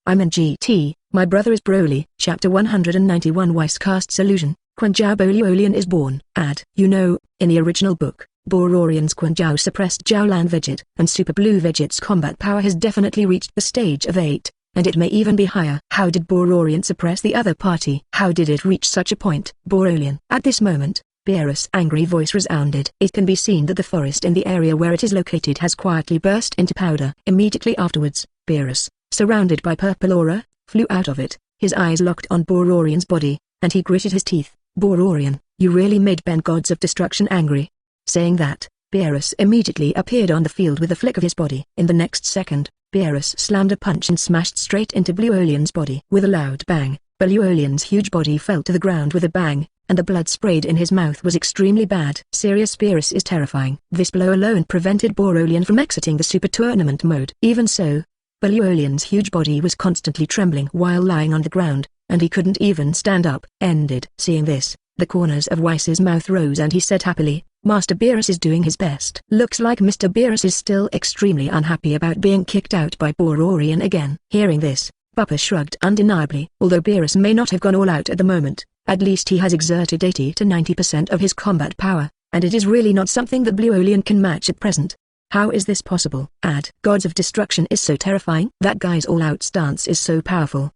I'm in GT, my brother is Broly. Chapter 191 Whis casts illusion, Chuan Chao Bo Luolian is born. In the original book, Bororian's Chuan Chao suppressed Jiaolan Vegeta, and Super Blue Vegeta's combat power has definitely reached the stage of 8, and it may even be higher. How did Bororian suppress the other party? How did it reach such a point? Borolian. At this moment, Beerus' angry voice resounded. It can be seen that the forest in the area where it is located has quietly burst into powder. Immediately afterwards, Beerus, surrounded by purple aura, flew out of it. His eyes locked on Bororian's body, and he gritted his teeth. Bororian, you really made Ben Gods of Destruction angry. Saying that, Beerus immediately appeared on the field with a flick of his body. In the next second, Beerus slammed a punch and smashed straight into Luolian's body. With a loud bang, Luolian's huge body fell to the ground with a bang, and the blood sprayed in his mouth was extremely bad. Serious. Beerus is terrifying. This blow alone prevented Borolian from exiting the Super Tournament mode. Even so, Luolian's huge body was constantly trembling while lying on the ground, and he couldn't even stand up. Seeing this, the corners of Whis's mouth rose and he said happily, Master Beerus is doing his best. Looks like Mr. Beerus is still extremely unhappy about being kicked out by Bororian again. Hearing this, Bupa shrugged undeniably. Although Beerus may not have gone all out at the moment, at least he has exerted 80 to 90% of his combat power, and it is really not something that Luolian can match at present. How is this possible? Gods of Destruction is so terrifying. That guy's all-out stance is so powerful.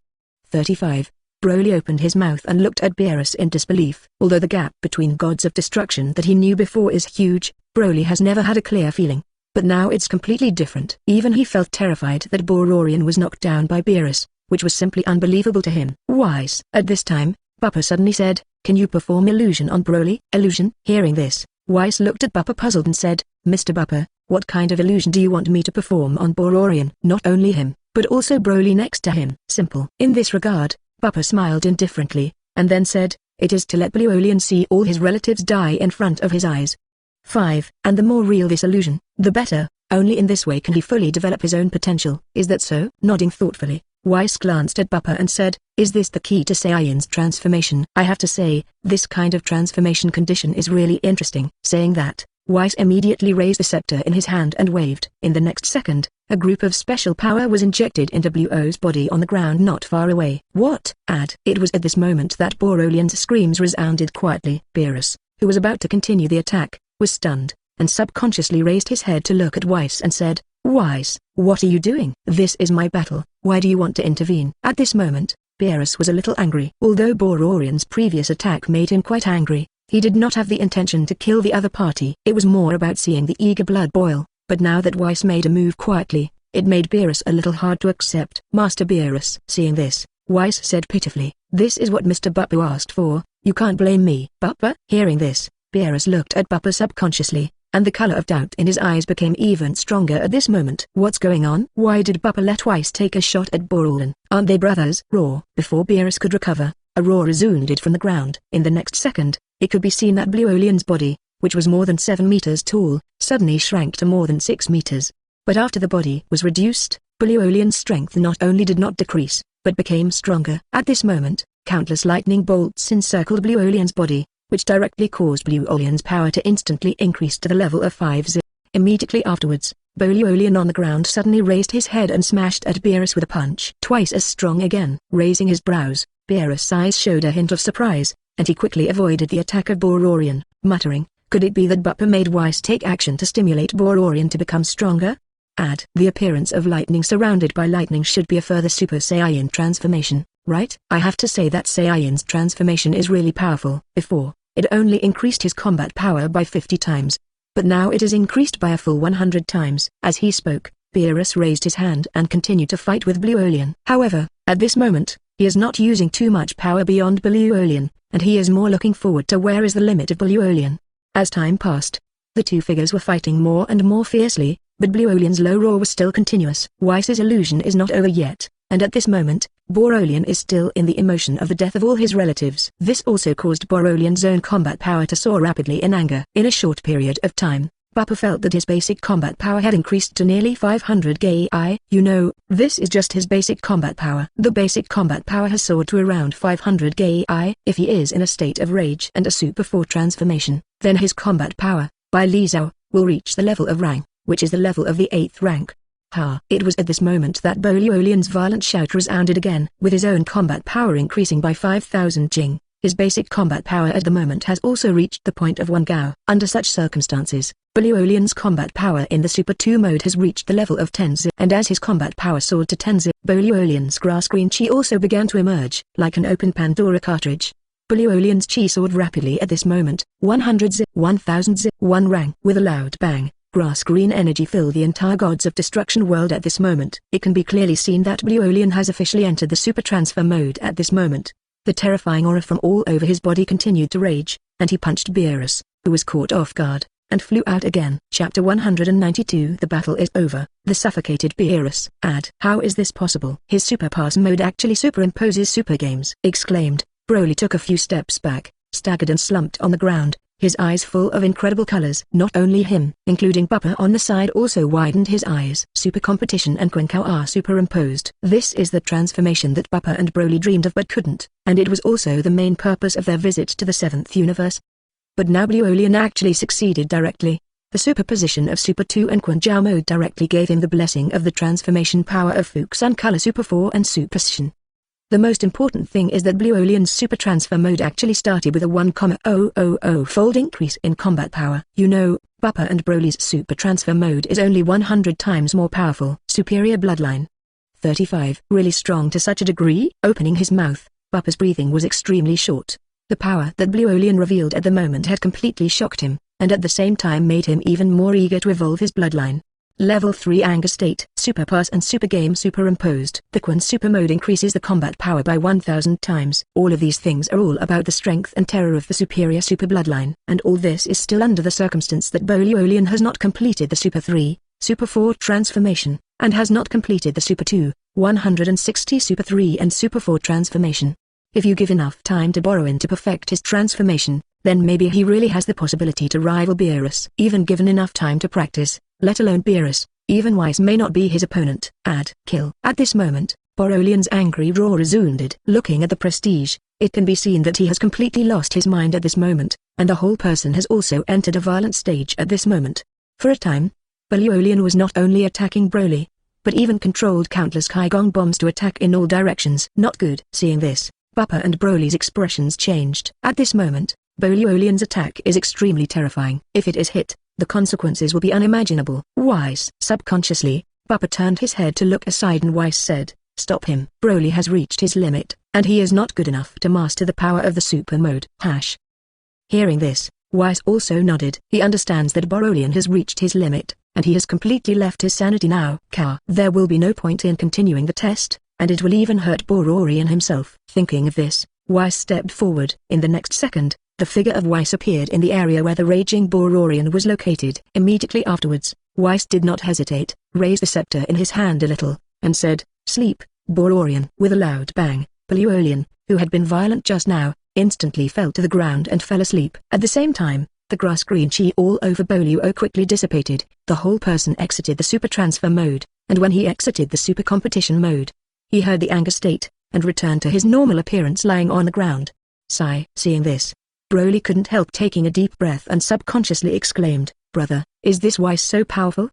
35. Broly opened his mouth and looked at Beerus in disbelief. Although the gap between Gods of Destruction that he knew before is huge, Broly has never had a clear feeling. But now it's completely different. Even he felt terrified that Bororian was knocked down by Beerus, which was simply unbelievable to him. Whis. At this time, Bupa suddenly said, can you perform illusion on Broly? Illusion? Hearing this, Whis looked at Bupa puzzled and said, Mr. Bupa, what kind of illusion do you want me to perform on Bororian? Not only him, but also Broly next to him. Simple. In this regard, Bupa smiled indifferently, and then said, it is to let Borolian see all his relatives die in front of his eyes. 5. And the more real this illusion, the better. Only in this way can he fully develop his own potential. Is that so? Nodding thoughtfully, Whis glanced at Bupa and said, is this the key to Saiyan's transformation? I have to say, this kind of transformation condition is really interesting. Saying that, Whis immediately raised the scepter in his hand and waved. In the next second, a group of special power was injected into Bluo's body on the ground not far away. What? It was at this moment that Borolian's screams resounded quietly. Beerus, who was about to continue the attack, was stunned, and subconsciously raised his head to look at Whis and said, Whis, what are you doing? This is my battle, why do you want to intervene? At this moment, Beerus was a little angry. Although Bororian's previous attack made him quite angry, he did not have the intention to kill the other party. It was more about seeing the eager blood boil, but now that Whis made a move quietly, it made Beerus a little hard to accept. Master Beerus. Seeing this, Whis said pitifully, this is what Mr. Bupa asked for, you can't blame me. Bupa? Hearing this, Beerus looked at Bupa subconsciously, and the color of doubt in his eyes became even stronger at this moment. What's going on? Why did Bupa let Whis take a shot at Borolian? Aren't they brothers? Roar. Before Beerus could recover, a roar resounded from the ground. In the next second, it could be seen that Borolian's body, which was more than 7 meters tall, suddenly shrank to more than 6 meters. But after the body was reduced, Borolian's strength not only did not decrease, but became stronger. At this moment, countless lightning bolts encircled Borolian's body, which directly caused Borolian's power to instantly increase to the level of 5. Immediately afterwards, Borolian on the ground suddenly raised his head and smashed at Beerus with a punch twice as strong again. Raising his brows, Beerus' eyes showed a hint of surprise, and he quickly avoided the attack of Bororian, muttering, could it be that Bupa made Whis take action to stimulate Bororian to become stronger? The appearance of lightning surrounded by lightning should be a further Super Saiyan transformation, right? I have to say that Saiyan's transformation is really powerful. Before, it only increased his combat power by 50 times, but now it is increased by a full 100 times. As he spoke, Beerus raised his hand and continued to fight with Borolian. However, at this moment, he is not using too much power beyond Borolian, and he is more looking forward to where is the limit of Borolian. As time passed, the two figures were fighting more and more fiercely, but Borolian's low roar was still continuous. Whis's illusion is not over yet, and at this moment, Borolian is still in the emotion of the death of all his relatives. This also caused Borolian's own combat power to soar rapidly in anger. In a short period of time, Bupa felt that his basic combat power had increased to nearly 500 Gai. This is just his basic combat power. The basic combat power has soared to around 500 Gai. If he is in a state of rage and a Super 4 transformation, then his combat power, by Li Zhao, will reach the level of Rang, which is the level of the 8th rank. Ha! It was at this moment that Bo Luolian's violent shout resounded again. With his own combat power increasing by 5,000 jing, his basic combat power at the moment has also reached the point of 1 gao. Under such circumstances, Bo Luolian's combat power in the Super 2 mode has reached the level of 10 zi, and as his combat power soared to 10 zi, Bo Luolian's grass green chi also began to emerge, like an open Pandora cartridge. Bo Luolian's chi soared rapidly at this moment, 100 zi, 1000 zi, 1 rang. With a loud bang, grass green energy filled the entire Gods of Destruction world at this moment. It can be clearly seen that Borolian has officially entered the Super Transfer mode at this moment. The terrifying aura from all over his body continued to rage, and he punched Beerus, who was caught off guard, and flew out again. Chapter 192. The battle is over. The suffocated Beerus. How is this possible? His Super Pass mode actually superimposes Super Games! Exclaimed. Broly took a few steps back, staggered and slumped on the ground, his eyes full of incredible colors. Not only him, including Bupa on the side also widened his eyes. Super competition and Chuan Chao are superimposed. This is the transformation that Bupa and Broly dreamed of but couldn't, and it was also the main purpose of their visit to the 7th universe. But now Borolian actually succeeded directly. The superposition of Super 2 and Chuan Chao mode directly gave him the blessing of the transformation power of Fuchs Sun Color Super 4 and Super Shishan. The most important thing is that Borolian's Super Transfer mode actually started with a 1,000-fold increase in combat power. You know, Bupa and Broly's Super Transfer mode is only 100 times more powerful. Superior bloodline. 35. Really strong to such a degree? Opening his mouth, Bupa's breathing was extremely short. The power that Borolian revealed at the moment had completely shocked him, and at the same time made him even more eager to evolve his bloodline. Level 3 Anger State, Super Pass and Super Game superimposed. The Chuan Super mode increases the combat power by 1000 times. All of these things are all about the strength and terror of the superior Super Bloodline. And all this is still under the circumstance that Borolian has not completed the Super 3, Super 4 transformation, and has not completed the Super 2, 160 Super 3 and Super 4 transformation. If you give enough time to Bororian to perfect his transformation, then maybe he really has the possibility to rival Beerus. Even given enough time to practice, let alone Beerus, even Whis may not be his opponent. Kill. At this moment, Borolian's angry roar resounded. Looking at the prestige, it can be seen that he has completely lost his mind at this moment, and the whole person has also entered a violent stage at this moment. For a time, Borolian was not only attacking Broly, but even controlled countless Kaio-ken bombs to attack in all directions. Not good. Seeing this, Bupa and Broly's expressions changed. At this moment, Borolian's attack is extremely terrifying. If it is hit, the consequences will be unimaginable. Whis. Subconsciously, Bupa turned his head to look aside and Whis said, "Stop him. Broly has reached his limit, and he is not good enough to master the power of the super mode." Hearing this, Whis also nodded. He understands that Borolian has reached his limit, and he has completely left his sanity now. There will be no point in continuing the test, and it will even hurt Bororian himself. Thinking of this, Whis stepped forward. In the next second, the figure of Whis appeared in the area where the raging Bororian was located. Immediately afterwards, Whis did not hesitate, raised the scepter in his hand a little, and said, "Sleep, Bororian." With a loud bang, Borolian, who had been violent just now, instantly fell to the ground and fell asleep. At the same time, the grass green chi all over Borolian quickly dissipated. The whole person exited the super transfer mode, and when he exited the super competition mode, he heard the anger state, and returned to his normal appearance lying on the ground. Sigh. Seeing this, Broly couldn't help taking a deep breath and subconsciously exclaimed, "Brother, is this Whis so powerful?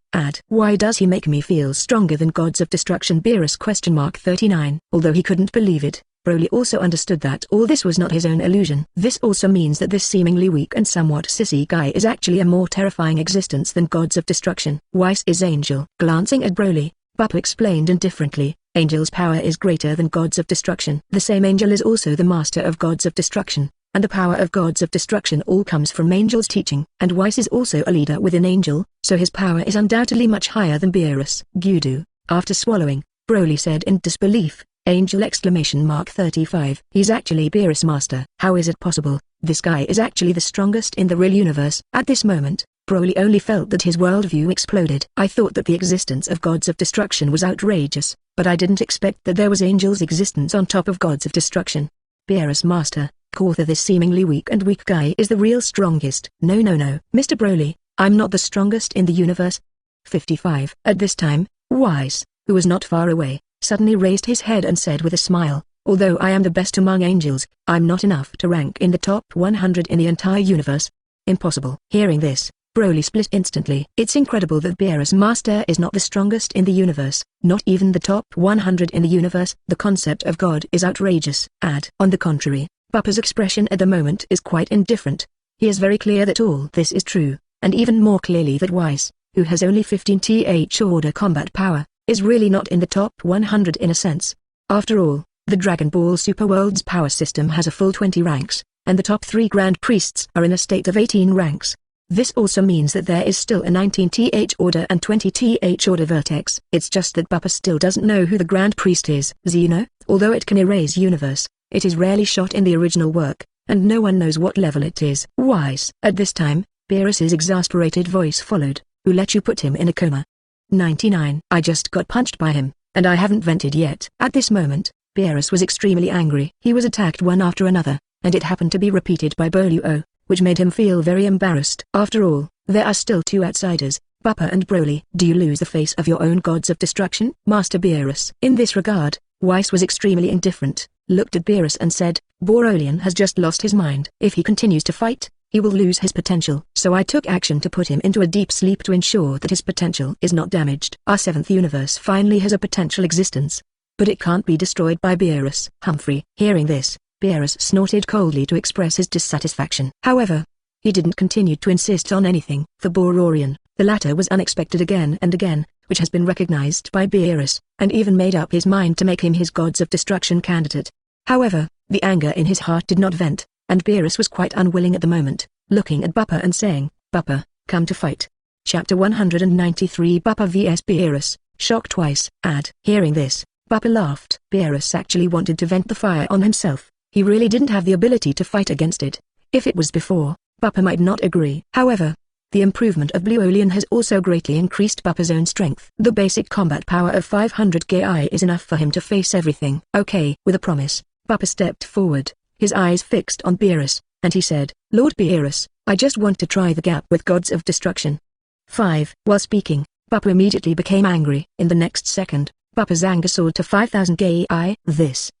Why does he make me feel stronger than Gods of Destruction?" Beerus 39. Although he couldn't believe it, Broly also understood that all this was not his own illusion. This also means that this seemingly weak and somewhat sissy guy is actually a more terrifying existence than Gods of Destruction. Whis is Angel. Glancing at Broly, Bupa explained indifferently, "Angel's power is greater than Gods of Destruction. The same Angel is also the master of Gods of Destruction, and the power of Gods of Destruction all comes from Angel's teaching. And Whis is also a leader within Angel, so his power is undoubtedly much higher than Beerus." Gudu. After swallowing, Broly said in disbelief, "Angel!" 35. He's actually Beerus master. How is it possible? This guy is actually the strongest in the real universe. At this moment, Broly only felt that his worldview exploded. "I thought that the existence of Gods of Destruction was outrageous, but I didn't expect that there was Angel's existence on top of Gods of Destruction. Beerus master, Quarther, this seemingly weak guy is the real strongest." No, Mr. Broly, I'm not the strongest in the universe." 55. At this time, Whis, who was not far away, suddenly raised his head and said with a smile, "Although I am the best among angels, I'm not enough to rank in the top 100 in the entire universe. Impossible." Hearing this, Broly split instantly. It's incredible that Beerus Master is not the strongest in the universe, not even the top 100 in the universe. The concept of God is outrageous. On the contrary, Bupa's expression at the moment is quite indifferent. He is very clear that all this is true, and even more clearly that Whis, who has only 15th order combat power, is really not in the top 100 in a sense. After all, the Dragon Ball Super World's power system has a full 20 ranks, and the top 3 Grand Priests are in a state of 18 ranks. This also means that there is still a 19th order and 20th order vertex. It's just that Bupa still doesn't know who the Grand Priest is. Xeno, although it can erase universe, it is rarely shot in the original work, and no one knows what level it is. Whis. At this time, Beerus's exasperated voice followed. Who let you put him in a coma? 99. I just got punched by him, and I haven't vented yet. At this moment, Beerus was extremely angry. He was attacked one after another, and it happened to be repeated by Boluo, which made him feel very embarrassed. After all, there are still 2 outsiders, Bupa and Broly. Do you lose the face of your own gods of destruction? Master Beerus. In this regard, Whis was extremely indifferent, looked at Beerus and said, Borolian has just lost his mind. If he continues to fight, he will lose his potential. So I took action to put him into a deep sleep to ensure that his potential is not damaged. Our 7th universe finally has a potential existence, but it can't be destroyed by Beerus. Humphrey. Hearing this, Beerus snorted coldly to express his dissatisfaction. However, he didn't continue to insist on anything. For Bororian, the latter was unexpected again and again, which has been recognized by Beerus, and even made up his mind to make him his gods of destruction candidate. However, the anger in his heart did not vent, and Beerus was quite unwilling at the moment, looking at Bupa and saying, Bupa, come to fight. Chapter 193 BupaVS Beerus, shocked twice. Hearing this, Bupa laughed. Beerus actually wanted to vent the fire on himself. He really didn't have the ability to fight against it. If it was before, Bupa might not agree. However, the improvement of Buolian has also greatly increased Bupa's own strength. The basic combat power of 500 Ki is enough for him to face everything. Okay. With a promise, Bupa stepped forward, his eyes fixed on Beerus, and he said, Lord Beerus, I just want to try the gap with gods of destruction. 5. While speaking, Bupa immediately became angry. In the next second, Bupa's anger soared to 5,000 Ki.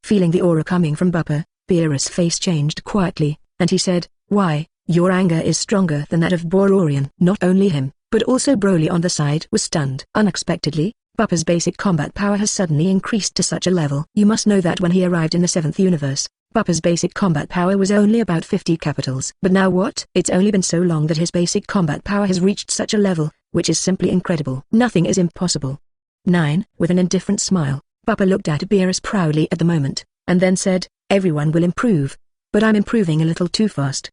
Feeling the aura coming from Bupa, Beerus' face changed quietly, and he said, Why, your anger is stronger than that of Bororian. Not only him, but also Broly on the side was stunned. Unexpectedly, Bupa's basic combat power has suddenly increased to such a level. You must know that when he arrived in the 7th universe, Bupa's basic combat power was only about 50 capitals. But now what? It's only been so long that his basic combat power has reached such a level, which is simply incredible. Nothing is impossible. 9. With an indifferent smile, Bupa looked at Beerus proudly at the moment, and then said, Everyone will improve, but I'm improving a little too fast.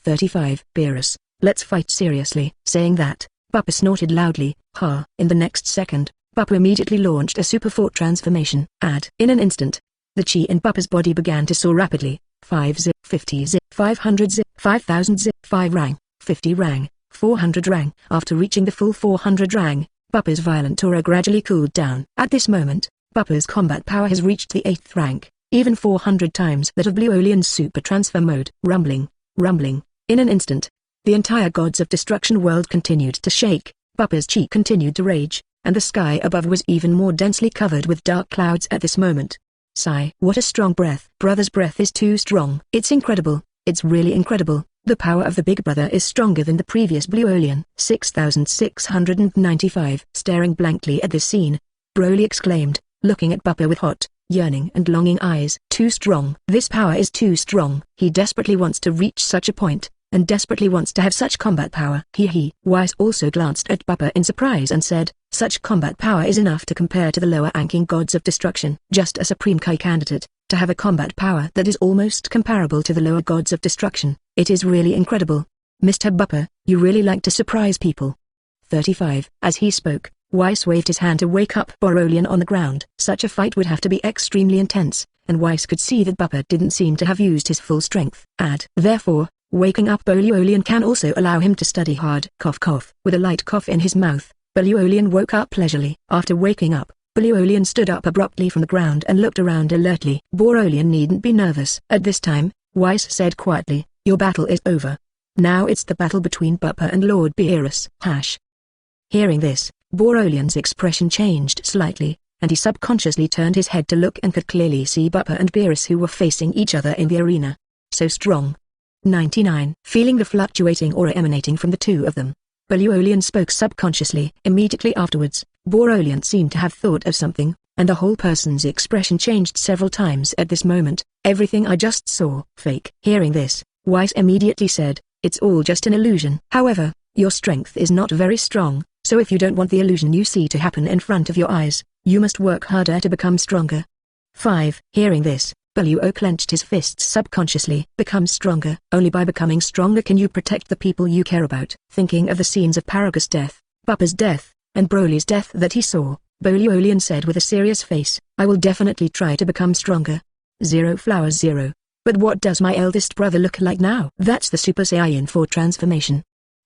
35. Beerus, let's fight seriously. Saying that, Bupa snorted loudly, ha. In the next second, Bupa immediately launched a super fort transformation. In an instant, the chi in Bupa's body began to soar rapidly. 5 zip, 50 zip, 500 zip, 5000 zip, 5 rang, 50 rang, 400 rang. After reaching the full 400 rang, Bupa's violent aura gradually cooled down. At this moment, Bupa's combat power has reached the 8th rank, even 400 times that of Buolian's super transfer mode. Rumbling. In an instant, the entire gods of destruction world continued to shake, Bupa's chi continued to rage, and the sky above was even more densely covered with dark clouds at this moment. Sigh. What a strong breath. Brother's breath is too strong. It's incredible. It's really incredible. The power of the big brother is stronger than the previous Buolian. 6695. Staring blankly at this scene, Broly exclaimed, looking at Bupa with hot, yearning and longing eyes. Too strong. This power is too strong. He desperately wants to reach such a point, and desperately wants to have such combat power. Whis also glanced at Bupa in surprise and said, such combat power is enough to compare to the lower-ranking gods of destruction. Just a Supreme Kai candidate, to have a combat power that is almost comparable to the lower gods of destruction. It is really incredible. Mr. Bupa, you really like to surprise people. 35. As he spoke, Whis waved his hand to wake up Borolian on the ground. Such a fight would have to be extremely intense, and Whis could see that Bupa didn't seem to have used his full strength. Therefore, waking up Borolian can also allow him to study hard. Cough cough. With a light cough in his mouth, Borolian woke up leisurely. After waking up, Borolian stood up abruptly from the ground and looked around alertly. Borolian needn't be nervous. At this time, Whis said quietly, your battle is over. Now it's the battle between Bupa and Lord Beerus. Hearing this, Borolian's expression changed slightly, and he subconsciously turned his head to look and could clearly see Bupa and Beerus who were facing each other in the arena. So strong. 99. Feeling the fluctuating aura emanating from the two of them, Luolian spoke subconsciously. Immediately afterwards, Borolian seemed to have thought of something, and the whole person's expression changed several times at this moment. Everything I just saw, fake. Hearing this, Whis immediately said, it's all just an illusion. However, your strength is not very strong, so if you don't want the illusion you see to happen in front of your eyes, you must work harder to become stronger. 5. Hearing this, Luo clenched his fists subconsciously. Become stronger. Only by becoming stronger can you protect the people you care about. Thinking of the scenes of Paragus' death, Bupa's death, and Broly's death that he saw, Luolian said with a serious face, I will definitely try to become stronger. 0 flowers 0. But what does my eldest brother look like now? That's the Super Saiyan 4 transformation.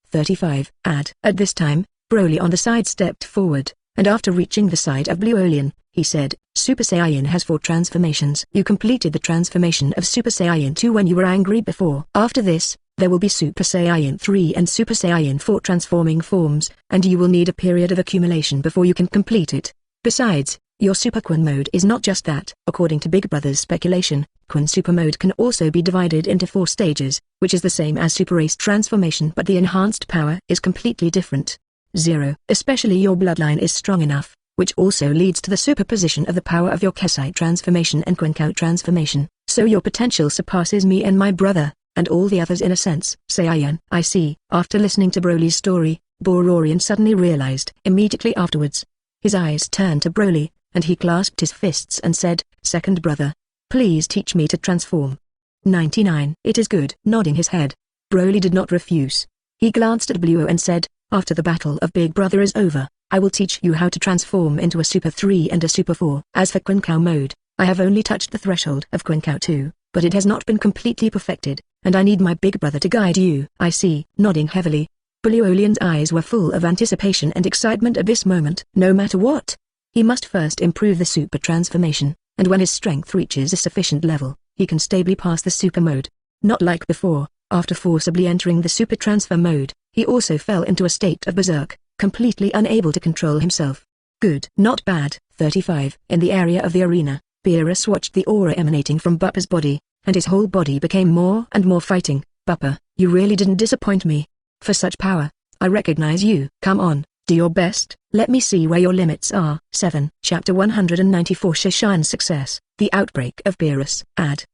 35. At this time, Broly on the side stepped forward, and after reaching the side of Luolian, he said, Super Saiyan has 4 transformations. You completed the transformation of Super Saiyan 2 when you were angry before. After this, there will be Super Saiyan 3 and Super Saiyan 4 transforming forms, and you will need a period of accumulation before you can complete it. Besides, your Super Quan mode is not just that. According to Big Brother's speculation, Quan Super mode can also be divided into 4 stages, which is the same as Super Race transformation, but the enhanced power is completely different. 0. Especially your bloodline is strong enough, which also leads to the superposition of the power of your Kesai transformation and Quan Chao transformation, so your potential surpasses me and my brother, and all the others in a sense. Saiyan, I see. After listening to Broly's story, Bororian suddenly realized. Immediately afterwards, his eyes turned to Broly, and he clasped his fists and said, Second brother, please teach me to transform. 99. It is good. Nodding his head, Broly did not refuse. He glanced at Luo and said, after the battle of Big Brother is over, I will teach you how to transform into a Super 3 and a Super 4. As for Quan Chao mode, I have only touched the threshold of Quan Chao 2, but it has not been completely perfected, and I need my big brother to guide you. I see. Nodding heavily, Luolian's eyes were full of anticipation and excitement at this moment. No matter what, he must first improve the super transformation, and when his strength reaches a sufficient level, he can stably pass the super mode. Not like before, after forcibly entering the super transfer mode, he also fell into a state of berserk, completely unable to control himself. Good. Not bad. 35. In the area of the arena, Beerus watched the aura emanating from Bupa's body, and his whole body became more and more fighting. Bupa, you really didn't disappoint me. For such power, I recognize you. Come on, do your best. Let me see where your limits are. 7. Chapter 194 Shishan's Success. The Outbreak of Beerus.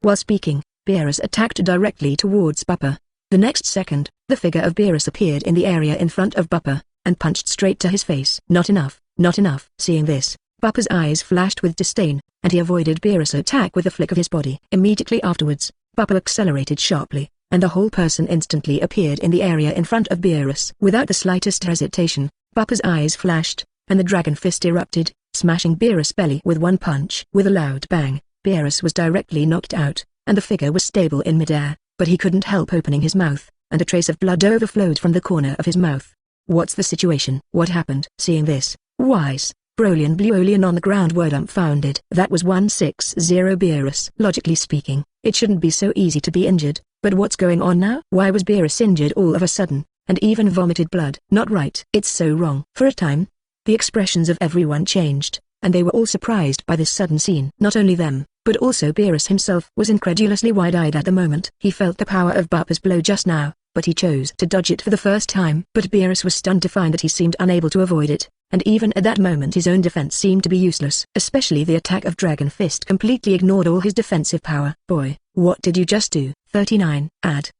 While speaking, Beerus attacked directly towards Bupa. The next second, the figure of Beerus appeared in the area in front of Bupa, and punched straight to his face. Not enough, not enough. Seeing this, Bupa's eyes flashed with disdain, and he avoided Beerus' attack with a flick of his body. Immediately afterwards, Bupa accelerated sharply, and the whole person instantly appeared in the area in front of Beerus. Without the slightest hesitation, Bupa's eyes flashed, and the dragon fist erupted, smashing Beerus' belly with one punch. With a loud bang, Beerus was directly knocked out, and the figure was stable in midair, but he couldn't help opening his mouth, and a trace of blood overflowed from the corner of his mouth. What's the situation? What happened? Seeing this, Whis, Broly and Luolian on the ground were dumbfounded. That was 160 Beerus. Logically speaking, it shouldn't be so easy to be injured, but what's going on now? Why was Beerus injured all of a sudden, and even vomited blood? Not right. It's so wrong. For a time, the expressions of everyone changed, and they were all surprised by this sudden scene. Not only them, but also Beerus himself was incredulously wide-eyed at the moment. He felt the power of Bupa's blow just now, but he chose to dodge it for the first time. But Beerus was stunned to find that he seemed unable to avoid it, and even at that moment his own defense seemed to be useless. Especially the attack of Dragon Fist completely ignored all his defensive power. Boy, what did you just do? 39.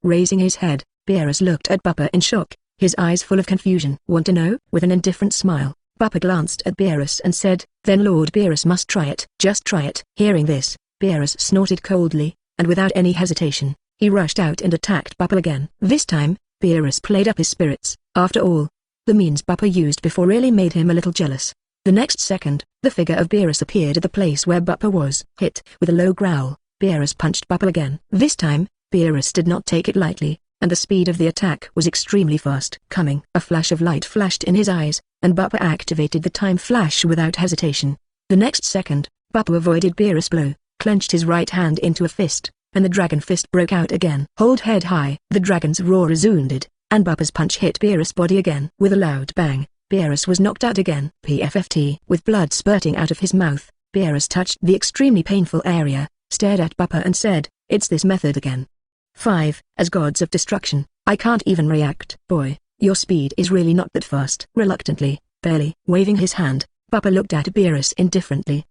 Raising his head, Beerus looked at Bupa in shock, his eyes full of confusion. Want to know? With an indifferent smile, Bupa glanced at Beerus and said, then Lord Beerus must try it. Just try it. Hearing this, Beerus snorted coldly, and without any hesitation, he rushed out and attacked Bupa again. This time, Beerus played up his spirits. After all, the means Bupa used before really made him a little jealous. The next second, the figure of Beerus appeared at the place where Bupa was. Hit. With a low growl, Beerus punched Bupa again. This time, Beerus did not take it lightly, and the speed of the attack was extremely fast. Coming, a flash of light flashed in his eyes, and Bupa activated the time flash without hesitation. The next second, Bupa avoided Beerus' blow, clenched his right hand into a fist, and the dragon fist broke out again. Hold head high. The dragon's roar resounded, and Bupa's punch hit Beerus' body again. With a loud bang, Beerus was knocked out again. PFFT. With blood spurting out of his mouth, Beerus touched the extremely painful area, stared at Bupa and said, it's this method again. 5. As gods of destruction, I can't even react. Boy, Your speed is really not that fast. Reluctantly, barely, waving his hand, Bupa looked at Beerus indifferently,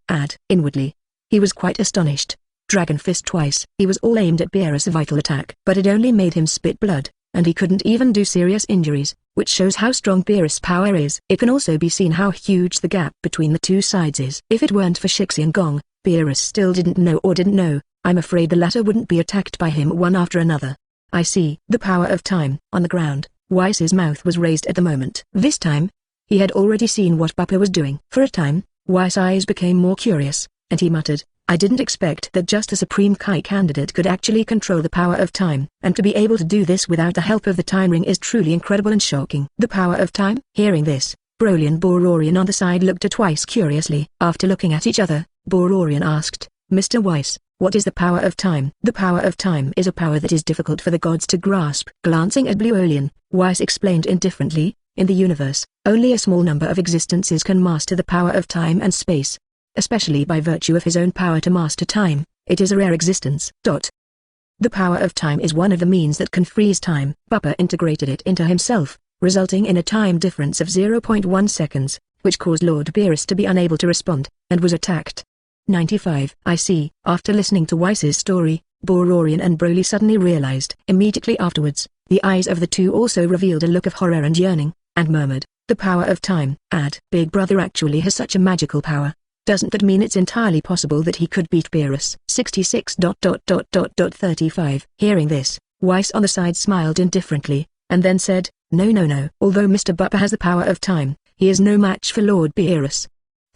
inwardly. He was quite astonished. Dragon Fist twice. He was all aimed at Beerus' vital attack, but it only made him spit blood, and he couldn't even do serious injuries, which shows how strong Beerus' power is. It can also be seen how huge the gap between the two sides is. If it weren't for Shixi Gong, Beerus still didn't know, I'm afraid the latter wouldn't be attacked by him one after another. I see. The power of time. On the ground, Whis' mouth was raised at the moment. This time, he had already seen what Bupa was doing. For a time, Whis' eyes became more curious, and he muttered, I didn't expect that just a Supreme Kai candidate could actually control the power of time, and to be able to do this without the help of the time ring is truly incredible and shocking. The power of time? Hearing this, Bororian on the side looked at Whis curiously. After looking at each other, Bororian asked, Mr. Whis, what is the power of time? The power of time is a power that is difficult for the gods to grasp. Glancing at Buolian, Whis explained indifferently, in the universe, only a small number of existences can master the power of time and space. Especially by virtue of his own power to master time, it is a rare existence. The power of time is one of the means that can freeze time. Bupa integrated it into himself, resulting in a time difference of 0.1 seconds, which caused Lord Beerus to be unable to respond, and was attacked. 95. I see. After listening to Whis' story, Bororian and Broly suddenly realized. Immediately afterwards, the eyes of the two also revealed a look of horror and yearning, and murmured, the power of time. Big Brother actually has such a magical power. Doesn't that mean it's entirely possible that he could beat Beerus? 66. 35. Hearing this, Whis on the side smiled indifferently, and then said, No. Although Mr. Bupa has the power of time, he is no match for Lord Beerus.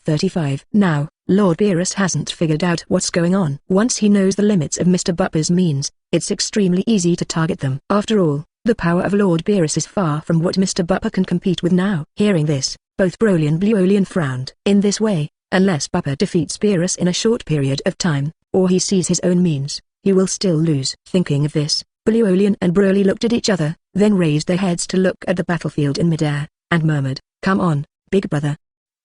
35. Now, Lord Beerus hasn't figured out what's going on. Once he knows the limits of Mr. Bupa's means, it's extremely easy to target them. After all, the power of Lord Beerus is far from what Mr. Bupa can compete with now. Hearing this, both Broly and Buolian frowned. In this way, unless Bupa defeats Beerus in a short period of time, or he sees his own means, he will still lose. Thinking of this, Buolian and Broly looked at each other, then raised their heads to look at the battlefield in midair, and murmured, Come on, Big Brother.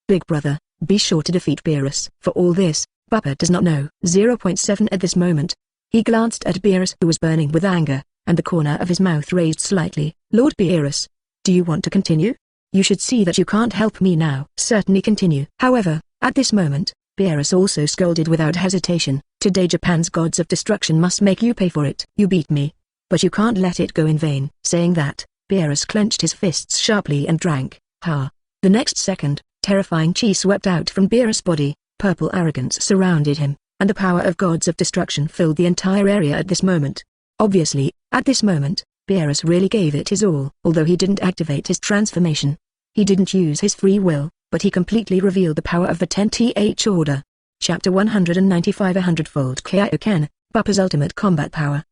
Big Brother, be sure to defeat Beerus. For all this, Bupa does not know. 0.7 At this moment, he glanced at Beerus who was burning with anger, and the corner of his mouth raised slightly. Lord Beerus, do you want to continue? You should see that you can't help me now. Certainly continue. However, at this moment, Beerus also scolded without hesitation, Today Japan's gods of destruction must make you pay for it. You beat me, but you can't let it go in vain. Saying that, Beerus clenched his fists sharply and drank. The next second, terrifying chi swept out from Beerus' body, purple arrogance surrounded him, and the power of gods of destruction filled the entire area at this moment. Obviously, at this moment, Beerus really gave it his all. Although he didn't activate his transformation, he didn't use his free will, but he completely revealed the power of the 10th order. Chapter 195 A hundredfold Kaio-ken, Bupa's ultimate combat power.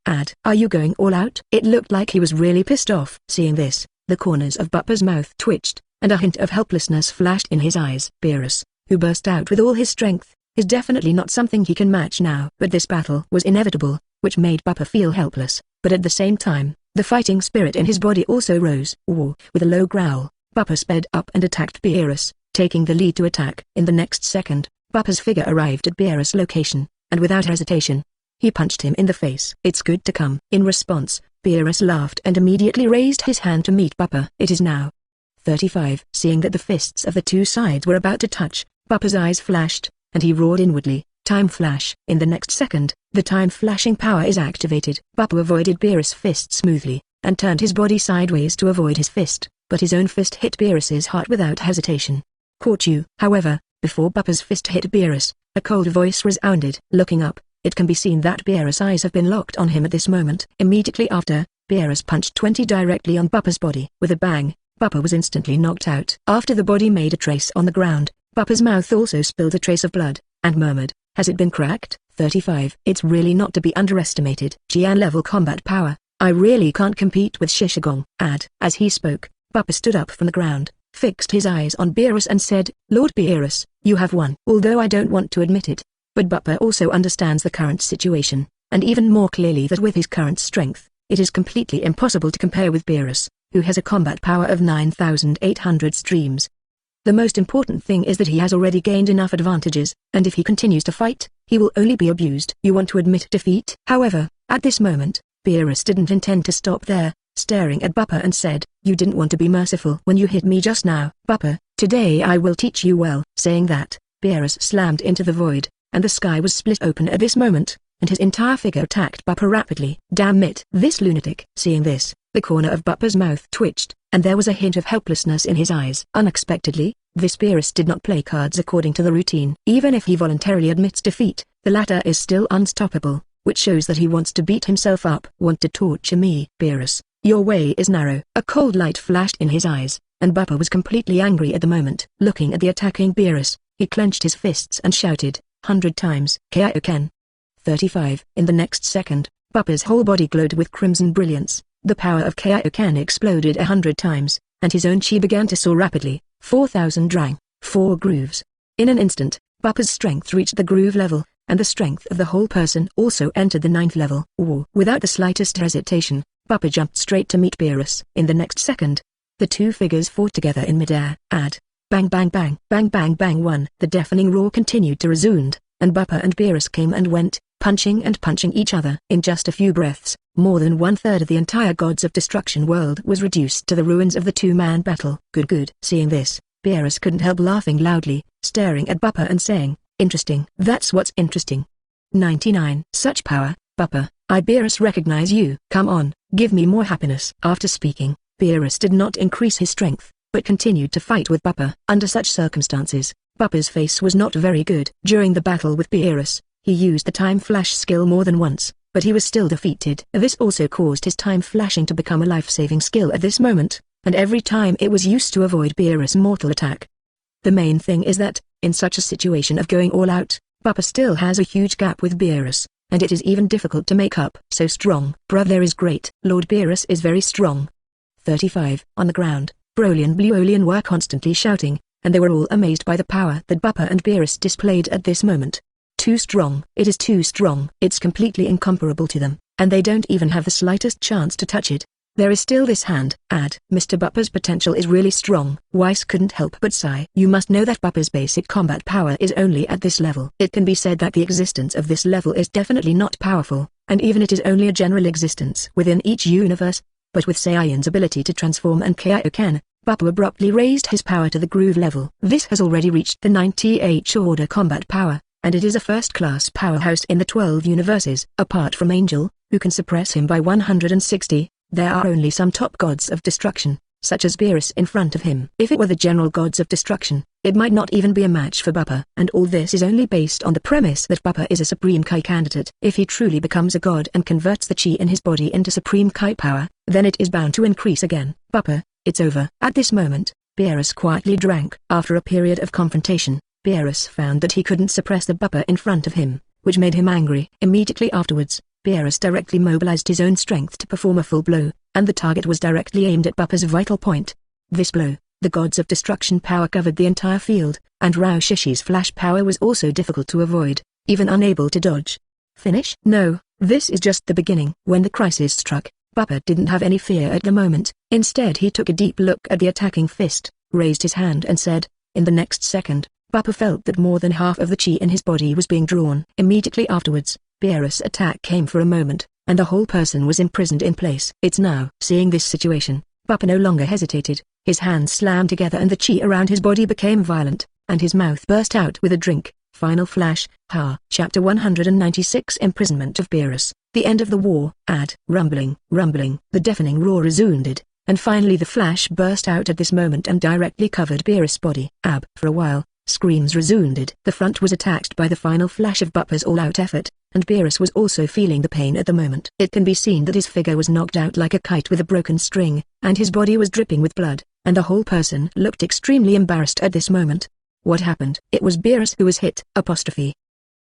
Are you going all out? It looked like he was really pissed off. Seeing this, the corners of Bupa's mouth twitched, and a hint of helplessness flashed in his eyes. Beerus, who burst out with all his strength, is definitely not something he can match now. But this battle was inevitable, which made Bupa feel helpless, but at the same time, the fighting spirit in his body also rose. With a low growl, Bupa sped up and attacked Beerus, taking the lead to attack. In the next second, Bupa's figure arrived at Beerus' location, and without hesitation, he punched him in the face. It's good to come. In response, Beerus laughed and immediately raised his hand to meet Bupa. It is now. 35. Seeing that the fists of the two sides were about to touch, Bupa's eyes flashed, and he roared inwardly, Time Flash. In the next second, the time flashing power is activated. Bupa avoided Beerus' fist smoothly, and turned his body sideways to avoid his fist, but his own fist hit Beerus's heart without hesitation. Caught you. However, before Bupa's fist hit Beerus, a cold voice resounded. Looking up, it can be seen that Beerus' eyes have been locked on him at this moment. Immediately after, Beerus punched 20 directly on Bupa's body. With a bang, Bupa was instantly knocked out. After the body made a trace on the ground, Bupa's mouth also spilled a trace of blood, and murmured, Has it been cracked? 35. It's really not to be underestimated. Jian-level combat power. I really can't compete with Shishan. As he spoke, Bupa stood up from the ground, fixed his eyes on Beerus and said, Lord Beerus, you have won. Although I don't want to admit it, but Bupa also understands the current situation, and even more clearly that with his current strength, it is completely impossible to compare with Beerus, who has a combat power of 9,800 streams. The most important thing is that he has already gained enough advantages, and if he continues to fight, he will only be abused. You want to admit defeat? However, at this moment, Beerus didn't intend to stop there, staring at Bupa and said, "You didn't want to be merciful when you hit me just now, Bupa. Today I will teach you well." Saying that, Beerus slammed into the void, and the sky was split open at this moment, and his entire figure attacked Bupa rapidly. "Damn it, this lunatic!" Seeing this, the corner of Bupa's mouth twitched, and there was a hint of helplessness in his eyes. Unexpectedly, this Beerus did not play cards according to the routine. Even if he voluntarily admits defeat, the latter is still unstoppable, which shows that he wants to beat himself up. "Want to torture me, Beerus? Your way is narrow." A cold light flashed in his eyes, and Bupa was completely angry at the moment. Looking at the attacking Beerus, he clenched his fists and shouted, 100 times, "Kaio-ken." 35. In the next second, Bupa's whole body glowed with crimson brilliance. The power of Kaio-ken exploded 100 times, and his own chi began to soar rapidly. 4,000 drang, 4 grooves. In an instant, Bupa's strength reached the groove level, and the strength of the whole person also entered the 9th level. Without the slightest hesitation, Bupa jumped straight to meet Beerus. In the next second, the two figures fought together in midair. Bang bang bang, bang bang bang 1. The deafening roar continued to resound, and Bupa and Beerus came and went, punching and punching each other. In just a few breaths, more than 1/3 of the entire Gods of Destruction world was reduced to the ruins of the two-man battle. Good. Seeing this, Beerus couldn't help laughing loudly, staring at Bupa and saying, "Interesting. That's what's interesting. 99. Such power, Bupa. I Beerus recognize you. Come on, give me more happiness." After speaking, Beerus did not increase his strength, but continued to fight with Bupa. Under such circumstances, Bupa's face was not very good. During the battle with Beerus, he used the time flash skill more than once, but he was still defeated. This also caused his time flashing to become a life-saving skill at this moment, and every time it was used to avoid Beerus' mortal attack. The main thing is that, in such a situation of going all out, Bupa still has a huge gap with Beerus, and it is even difficult to make up. So strong. Brother is great. Lord Beerus is very strong. 35. On the ground, Borolian Buolian were constantly shouting, and they were all amazed by the power that Bupa and Beerus displayed at this moment. Too strong. It is too strong. It's completely incomparable to them, and they don't even have the slightest chance to touch it. There is still this hand. Mr. Bupa's potential is really strong. Whis couldn't help but sigh. You must know that Bupa's basic combat power is only at this level. It can be said that the existence of this level is definitely not powerful, and even it is only a general existence within each universe. But with Saiyan's ability to transform and Kaio-ken, Bupa abruptly raised his power to the groove level. This has already reached the 98th order combat power, and it is a first-class powerhouse in the 12 universes. Apart from Angel, who can suppress him by 160, there are only some top gods of destruction, such as Beerus in front of him. If it were the general gods of destruction, it might not even be a match for Bupa. And all this is only based on the premise that Bupa is a Supreme Kai candidate. If he truly becomes a god and converts the chi in his body into Supreme Kai power, then it is bound to increase again. Bupa, it's over. At this moment, Beerus quietly drank. After a period of confrontation, Beerus found that he couldn't suppress the Bupa in front of him, which made him angry. Immediately afterwards, Beerus directly mobilized his own strength to perform a full blow, and the target was directly aimed at Bupa's vital point. This blow, the Gods of Destruction power covered the entire field, and Rao Shishi's flash power was also difficult to avoid, even unable to dodge. Finish? No, this is just the beginning. When the crisis struck, Bupa didn't have any fear at the moment. Instead he took a deep look at the attacking fist, raised his hand and said, in the next second, Bupa felt that more than half of the chi in his body was being drawn. Immediately afterwards, Beerus' attack came for a moment, and the whole person was imprisoned in place. It's now. Seeing this situation, Bupa no longer hesitated. His hands slammed together and the chi around his body became violent, and his mouth burst out with a drink. Final flash. Chapter 196 Imprisonment of Beerus. The end of the war. Rumbling. The deafening roar resounded, and finally the flash burst out at this moment and directly covered Beerus' body. For a while, screams resounded. The front was attacked by the final flash of Bupa's all-out effort, and Beerus was also feeling the pain at the moment. It can be seen that his figure was knocked out like a kite with a broken string, and his body was dripping with blood, and the whole person looked extremely embarrassed at this moment. What happened? It was Beerus who was hit.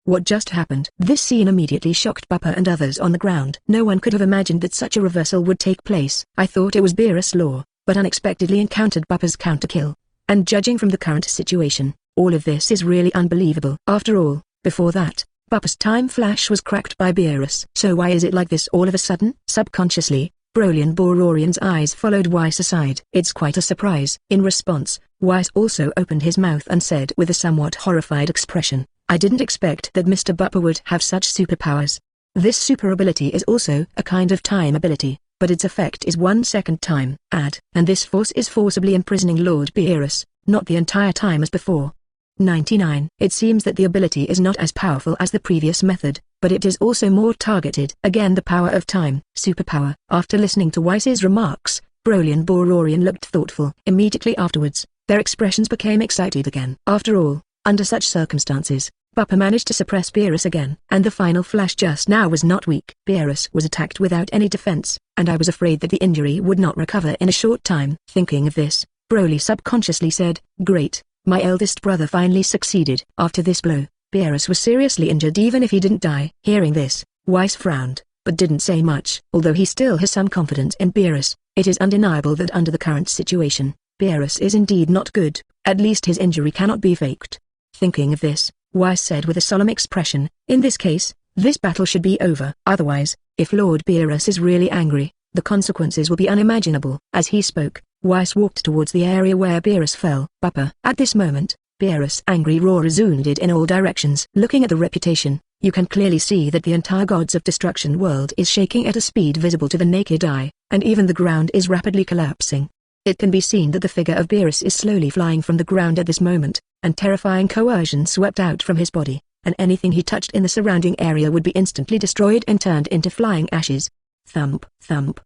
What just happened? This scene immediately shocked Bupa and others on the ground. No one could have imagined that such a reversal would take place. I thought it was Beerus' law, but unexpectedly encountered Bupa's counterkill. And judging from the current situation, all of this is really unbelievable. After all, before that, Bupa's time flash was cracked by Beerus. So why is it like this all of a sudden? Subconsciously, Bororian's eyes followed Whis aside. It's quite a surprise. In response, Whis also opened his mouth and said with a somewhat horrified expression, I didn't expect that Mr. Bupa would have such superpowers. This super ability is also a kind of time ability, but its effect is 1 second time. And this force is forcibly imprisoning Lord Beerus, not the entire time as before. 99. It seems that the ability is not as powerful as the previous method, but it is also more targeted. Again the power of time, superpower. After listening to Whis's remarks, Broly and Bororian looked thoughtful. Immediately afterwards, their expressions became excited again. After all, under such circumstances, Bupa managed to suppress Beerus again. And the final flash just now was not weak. Beerus was attacked without any defense, and I was afraid that the injury would not recover in a short time. Thinking of this, Broly subconsciously said, "Great, my eldest brother finally succeeded." After this blow, Beerus was seriously injured even if he didn't die. Hearing this, Whis frowned, but didn't say much. Although he still has some confidence in Beerus, it is undeniable that under the current situation, Beerus is indeed not good. At least his injury cannot be faked. Thinking of this, Whis said with a solemn expression, "In this case, this battle should be over. Otherwise, if Lord Beerus is really angry, the consequences will be unimaginable." As he spoke, Whis walked towards the area where Beerus fell. Bupa. At this moment, Beerus' angry roar resounded in all directions. Looking at the reputation, you can clearly see that the entire Gods of Destruction world is shaking at a speed visible to the naked eye, and even the ground is rapidly collapsing. It can be seen that the figure of Beerus is slowly flying from the ground at this moment, and terrifying coercion swept out from his body, and anything he touched in the surrounding area would be instantly destroyed and turned into flying ashes. Thump, thump.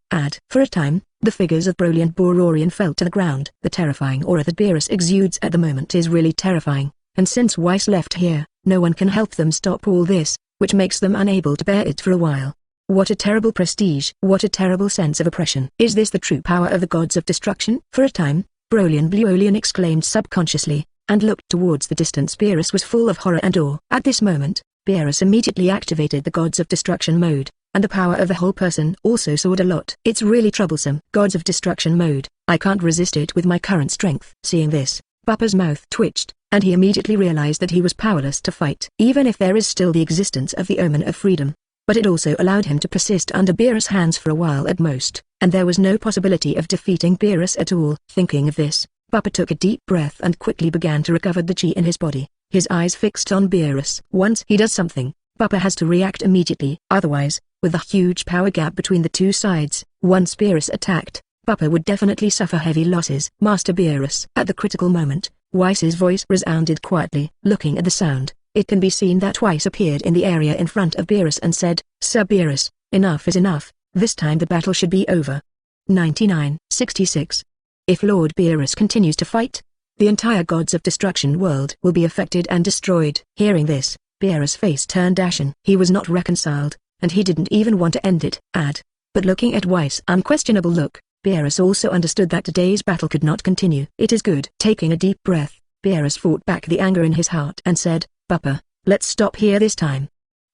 For a time, the figures of Broly and Bororian fell to the ground. The terrifying aura that Beerus exudes at the moment is really terrifying, and since Whis left here, no one can help them stop all this, which makes them unable to bear it for a while. What a terrible prestige. What a terrible sense of oppression. Is this the true power of the Gods of Destruction? For a time, Broly and Luolian exclaimed subconsciously, and looked towards the distance. Beerus was full of horror and awe. At this moment, Beerus immediately activated the Gods of Destruction mode, and the power of the whole person also soared a lot. It's really troublesome. Gods of Destruction mode, I can't resist it with my current strength. Seeing this, Bupa's mouth twitched, and he immediately realized that he was powerless to fight. Even if there is still the existence of the omen of freedom. But it also allowed him to persist under Beerus' hands for a while at most, and there was no possibility of defeating Beerus at all. Thinking of this, Bupa took a deep breath and quickly began to recover the chi in his body, his eyes fixed on Beerus. Once he does something, Bupa has to react immediately. Otherwise, with the huge power gap between the two sides, once Beerus attacked, Bupa would definitely suffer heavy losses. Master Beerus. At the critical moment, Whis's voice resounded quietly. Looking at the sound, it can be seen that Whis appeared in the area in front of Beerus and said, "Sir Beerus, enough is enough, this time the battle should be over." 99:66. If Lord Beerus continues to fight, the entire Gods of Destruction world will be affected and destroyed. Hearing this, Beerus' face turned ashen. He was not reconciled, and he didn't even want to end it. But looking at Whis' unquestionable look, Beerus also understood that today's battle could not continue. It is good. Taking a deep breath, Beerus fought back the anger in his heart and said, "Bupa, let's stop here this time."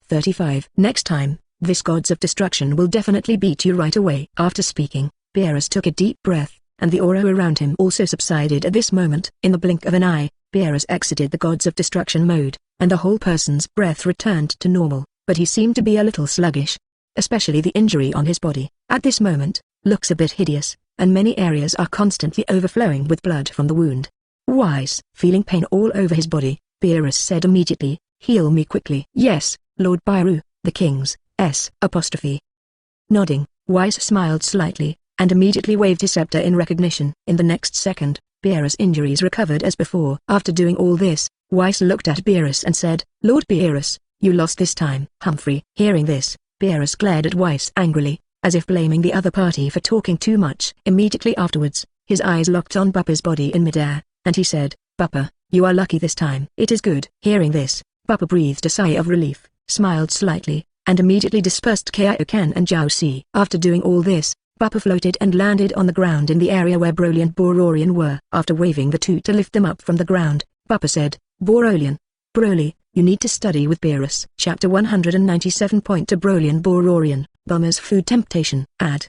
35. Next time, this Gods of Destruction will definitely beat you right away. After speaking, Beerus took a deep breath, and the aura around him also subsided at this moment. In the blink of an eye, Beerus exited the Gods of Destruction mode, and the whole person's breath returned to normal, but he seemed to be a little sluggish. Especially the injury on his body, at this moment, looks a bit hideous, and many areas are constantly overflowing with blood from the wound. Whis, feeling pain all over his body, Beerus said immediately, "Heal me quickly." "Yes, Lord Beerus, the king's apostrophe." Nodding, Whis smiled slightly, and immediately waved his scepter in recognition. In the next second, Beerus' injuries recovered as before. After doing all this, Whis looked at Beerus and said, "Lord Beerus, you lost this time." Humphrey. Hearing this, Beerus glared at Whis angrily, as if blaming the other party for talking too much. Immediately afterwards, his eyes locked on Bupa's body in midair, and he said, "Bupa, you are lucky this time." "It is good." Hearing this, Bupa breathed a sigh of relief, smiled slightly, and immediately dispersed Kaio-ken and Jiao-si. After doing all this, Bupa floated and landed on the ground in the area where Broly and Bororian were. After waving the two to lift them up from the ground, Bupa said, "Borolian, Broly, you need to study with Beerus." Chapter 197. To Broly and Bororian, Bulma's food temptation.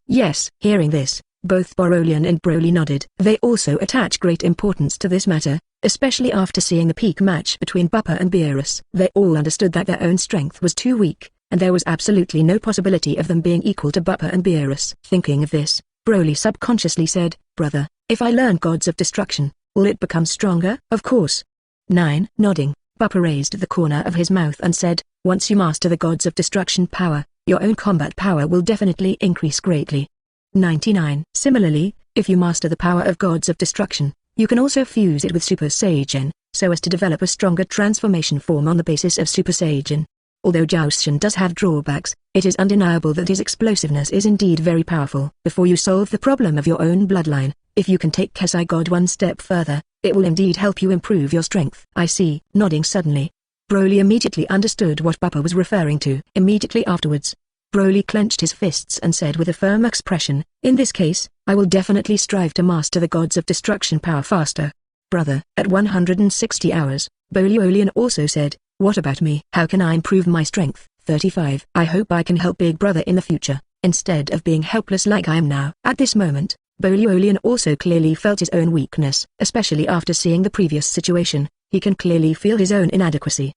Yes. Hearing this, both Borolian and Broly nodded. They also attach great importance to this matter, especially after seeing the peak match between Bupa and Beerus. They all understood that their own strength was too weak, and there was absolutely no possibility of them being equal to Bupa and Beerus. Thinking of this, Broly subconsciously said, "Brother, if I learn Gods of Destruction, will it become stronger?" "Of course." 9. Nodding, Bupa raised the corner of his mouth and said, "Once you master the Gods of Destruction power, your own combat power will definitely increase greatly." 99. Similarly, if you master the power of gods of destruction, you can also fuse it with Super Saiyan, so as to develop a stronger transformation form on the basis of Super Saiyan. Although Shishan does have drawbacks, it is undeniable that his explosiveness is indeed very powerful. Before you solve the problem of your own bloodline, if you can take Kesai God one step further, it will indeed help you improve your strength. I see. Nodding suddenly, Broly immediately understood what Bupa was referring to. Immediately afterwards, Broly clenched his fists and said with a firm expression, "In this case, I will definitely strive to master the gods of destruction power faster." Brother, at 160 hours, Borolian also said, "What about me? How can I improve my strength?" 35. I hope I can help Big Brother in the future, instead of being helpless like I am now. At this moment, Borolian also clearly felt his own weakness, especially after seeing the previous situation. He can clearly feel his own inadequacy.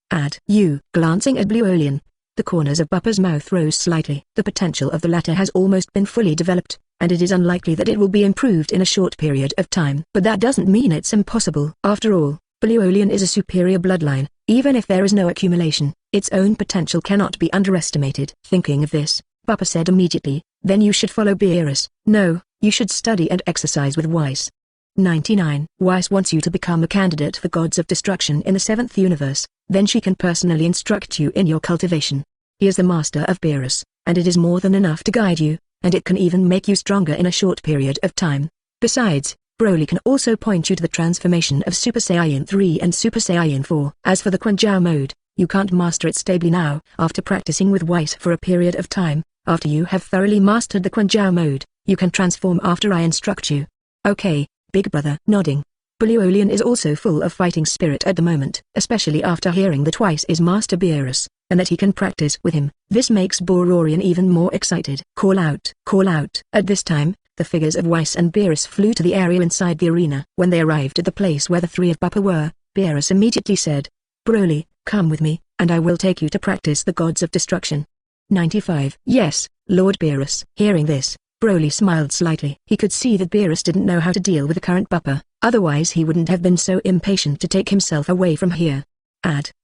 Glancing at Borolian, the corners of Bupa's mouth rose slightly. The potential of the latter has almost been fully developed, and it is unlikely that it will be improved in a short period of time. But that doesn't mean it's impossible. After all, Borolian is a superior bloodline. Even if there is no accumulation, its own potential cannot be underestimated. Thinking of this, Bupa said immediately, "Then you should follow Beerus." "No, you should study and exercise with Whis." 99. Whis wants you to become a candidate for gods of destruction in the 7th universe, then she can personally instruct you in your cultivation. He is the master of Beerus, and it is more than enough to guide you, and it can even make you stronger in a short period of time. Besides, Broly can also point you to the transformation of Super Saiyan 3 and Super Saiyan 4. As for the Chuan Chao mode, you can't master it stably now. After practicing with Whis for a period of time, after you have thoroughly mastered the Chuan Chao mode, you can transform after I instruct you. Okay, Big Brother. Nodding. Borolian is also full of fighting spirit at the moment, especially after hearing that Whis is Master Beerus, and that he can practice with him. This makes Bororian even more excited. Call out! Call out! At this time, the figures of Whis and Beerus flew to the area inside the arena. When they arrived at the place where the three of Bupa were, Beerus immediately said, "Broly, come with me, and I will take you to practice the gods of destruction." 95. Yes, Lord Beerus. Hearing this, Broly smiled slightly. He could see that Beerus didn't know how to deal with the current Bupa, otherwise he wouldn't have been so impatient to take himself away from here.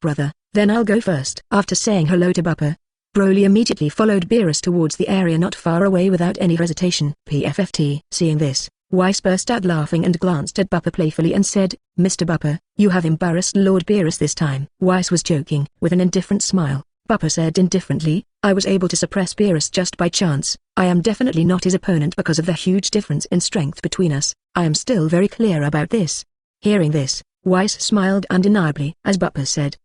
Brother, then I'll go first. After saying hello to Bupa, Broly immediately followed Beerus towards the area not far away without any hesitation. PFFT. Seeing this, Whis burst out laughing and glanced at Bupa playfully and said, "Mr. Bupa, you have embarrassed Lord Beerus this time." Whis was joking. With an indifferent smile, Bupa said indifferently, "I was able to suppress Beerus just by chance. I am definitely not his opponent because of the huge difference in strength between us. I am still very clear about this." Hearing this, Whis smiled undeniably. As Bupa said,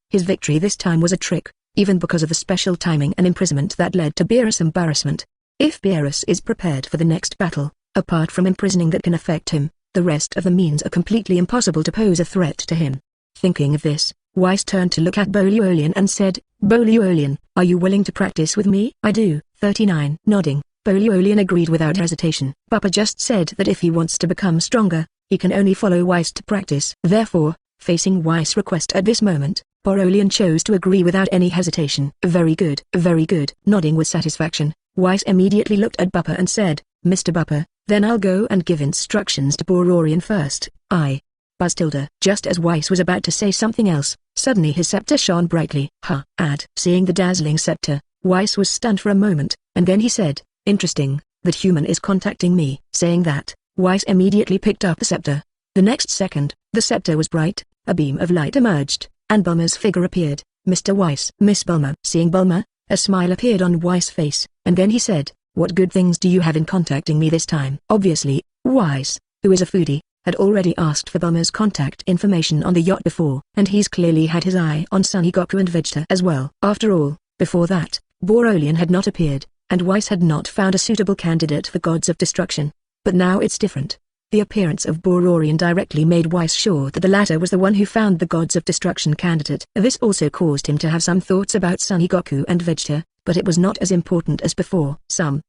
his victory this time was a trick, even because of the special timing and imprisonment that led to Beerus' embarrassment. If Beerus is prepared for the next battle, apart from imprisoning that can affect him, the rest of the means are completely impossible to pose a threat to him. Thinking of this, Whis turned to look at Borolian and said, "Borolian, are you willing to practice with me?" "I do." 39. Nodding, Borolian agreed without hesitation. Bupa just said that if he wants to become stronger, he can only follow Whis to practice. Therefore, facing Whis' request at this moment, Borolian chose to agree without any hesitation. Very good. Very good. Nodding with satisfaction, Whis immediately looked at Bupa and said, "Mr. Bupa, then I'll go and give instructions to Bororian first." Buzz tilde. Just as Whis was about to say something else, suddenly his scepter shone brightly. Seeing the dazzling scepter, Whis was stunned for a moment, and then he said, "Interesting, that human is contacting me." Saying that, Whis immediately picked up the scepter. The next second, the scepter was bright, a beam of light emerged, and Bulma's figure appeared. "Mr. Whis." "Miss Bulma." Seeing Bulma, a smile appeared on Whis' face, and then he said, "What good things do you have in contacting me this time?" Obviously, Whis, who is a foodie, had already asked for Bulma's contact information on the yacht before, and he's clearly had his eye on Son Goku and Vegeta as well. After all, before that, Borolian had not appeared, and Whis had not found a suitable candidate for gods of destruction. But now it's different. The appearance of Bororian directly made Whis sure that the latter was the one who found the gods of destruction candidate. This also caused him to have some thoughts about Son Goku and Vegeta, but it was not as important as before.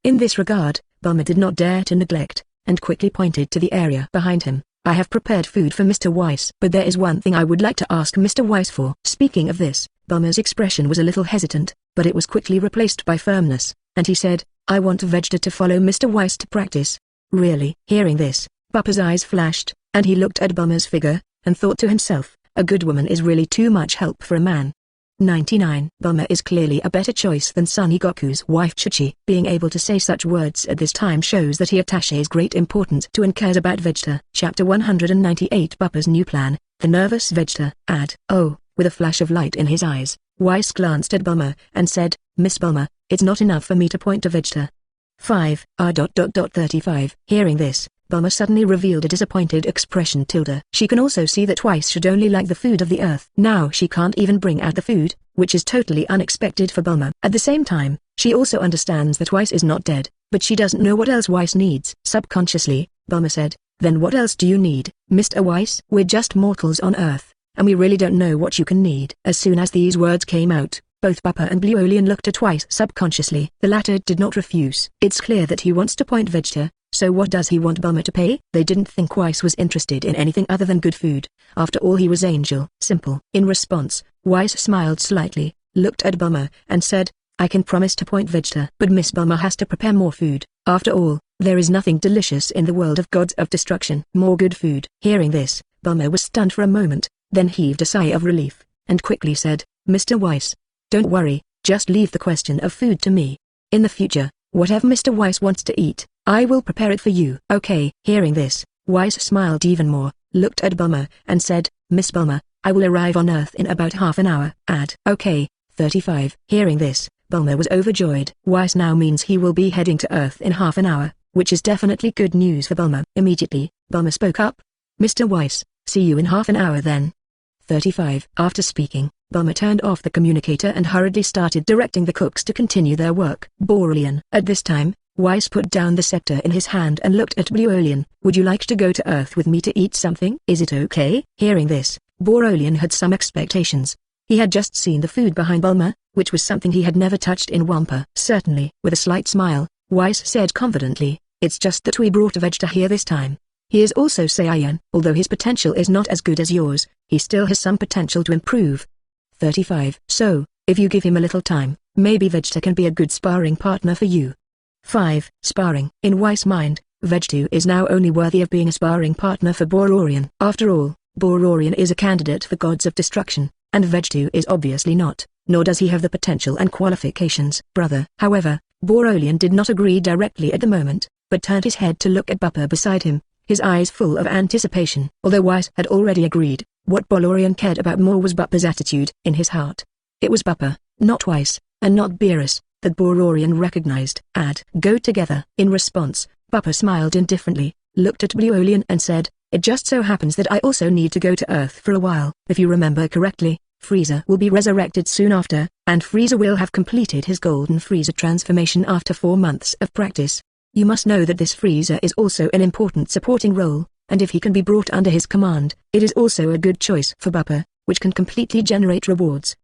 In this regard, Bulma did not dare to neglect, and quickly pointed to the area behind him. "I have prepared food for Mr. Whis, but there is one thing I would like to ask Mr. Whis for." Speaking of this, Bulma's expression was a little hesitant, but it was quickly replaced by firmness, and he said, "I want Vegeta to follow Mr. Whis to practice." "Really?" Hearing this, Bupa's eyes flashed, and he looked at Bulma's figure, and thought to himself, "A good woman is really too much help for a man." 99. Bulma is clearly a better choice than Son Goku's wife Chi-Chi. Being able to say such words at this time shows that he attaches great importance to and cares about Vegeta. Chapter 198 Bupa's new plan, the nervous Vegeta. Oh, with a flash of light in his eyes, Whis glanced at Bulma and said, Miss Bulma, it's not enough for me to point to Vegeta. 5. 35. Hearing this, Bulma suddenly revealed a disappointed expression. She can also see that Whis should only like the food of the earth. Now she can't even bring out the food, which is totally unexpected for Bulma. At the same time, she also understands that Whis is not dead, but she doesn't know what else Whis needs. Subconsciously, Bulma said, then what else do you need, Mr. Whis? We're just mortals on earth, and we really don't know what you can need. As soon as these words came out, both Bupa and Borolian looked at Whis subconsciously. The latter did not refuse. It's clear that he wants to point Vegeta, so what does he want Bulma to pay? They didn't think Whis was interested in anything other than good food. After all, he was Angel. Simple. In response, Whis smiled slightly, looked at Bulma, and said, I can promise to point Vegeta, but Miss Bulma has to prepare more food. After all, there is nothing delicious in the world of gods of destruction. More good food. Hearing this, Bulma was stunned for a moment, then heaved a sigh of relief, and quickly said, Mr. Whis, don't worry, just leave the question of food to me. In the future, whatever Mr. Whis wants to eat, I will prepare it for you. Okay. Hearing this, Whis smiled even more, looked at Bulma, and said, Miss Bulma, I will arrive on Earth in about half an hour. Okay. 35. Hearing this, Bulma was overjoyed. Whis now means he will be heading to Earth in half an hour, which is definitely good news for Bulma. Immediately, Bulma spoke up. Mr. Whis, see you in half an hour then. 35. After speaking, Bulma turned off the communicator and hurriedly started directing the cooks to continue their work. Borolian. At this time, Whis put down the scepter in his hand and looked at Borolian. Would you like to go to Earth with me to eat something? Is it okay? Hearing this, Borolian had some expectations. He had just seen the food behind Bulma, which was something he had never touched in Wampa. Certainly. With a slight smile, Whis said confidently, it's just that we brought Vegeta here this time. He is also Saiyan. Although his potential is not as good as yours, he still has some potential to improve. 35. So, if you give him a little time, maybe Vegeta can be a good sparring partner for you. 5. Sparring. In Whis' mind, Vegeta is now only worthy of being a sparring partner for Bororian. After all, Bororian is a candidate for gods of destruction, and Vegeta is obviously not, nor does he have the potential and qualifications. Brother. However, Borolian did not agree directly at the moment, but turned his head to look at Bupa beside him, his eyes full of anticipation. Although Whis had already agreed, what Bororian cared about more was Bupa's attitude. In his heart, it was Bupa, not Whis, and not Beerus, that Bororian recognized. Go together. In response, Bupa smiled indifferently, looked at Borolian and said, it just so happens that I also need to go to Earth for a while. If you remember correctly, Frieza will be resurrected soon after, and Frieza will have completed his Golden Frieza transformation after 4 months of practice. You must know that this Frieza is also an important supporting role, and if he can be brought under his command, it is also a good choice for Bupa, which can completely generate rewards.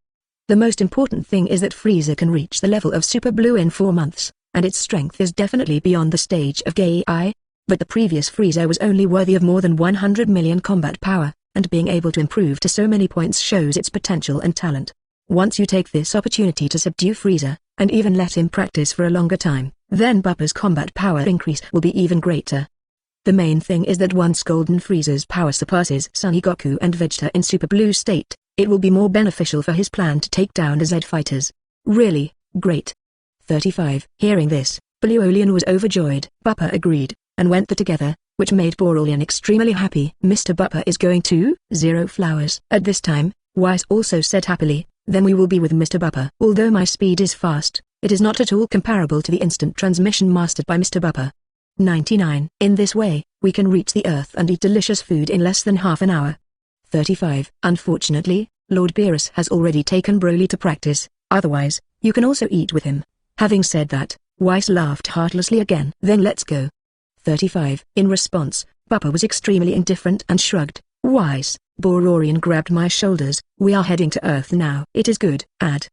The most important thing is that Frieza can reach the level of Super Blue in 4 months, and its strength is definitely beyond the stage of Gai. But the previous Frieza was only worthy of more than 100 million combat power, and being able to improve to so many points shows its potential and talent. Once you take this opportunity to subdue Frieza, and even let him practice for a longer time, then Bupa's combat power increase will be even greater. The main thing is that once Golden Frieza's power surpasses Son Goku and Vegeta in Super Blue state, it will be more beneficial for his plan to take down the Z fighters. Really, great. 35. Hearing this, Borolian was overjoyed. Bupa agreed, and went there together, which made Borolian extremely happy. Mr. Bupa is going to 0 flowers. At this time, Whis also said happily, then we will be with Mr. Bupa. Although my speed is fast, it is not at all comparable to the instant transmission mastered by Mr. Bupa. 99. In this way, we can reach the Earth and eat delicious food in less than half an hour. 35. Unfortunately, Lord Beerus has already taken Broly to practice, otherwise, you can also eat with him. Having said that, Whis laughed heartlessly again. Then let's go. 35. In response, Bupa was extremely indifferent and shrugged. Whis, Bororian grabbed my shoulders. We are heading to Earth now. It is good.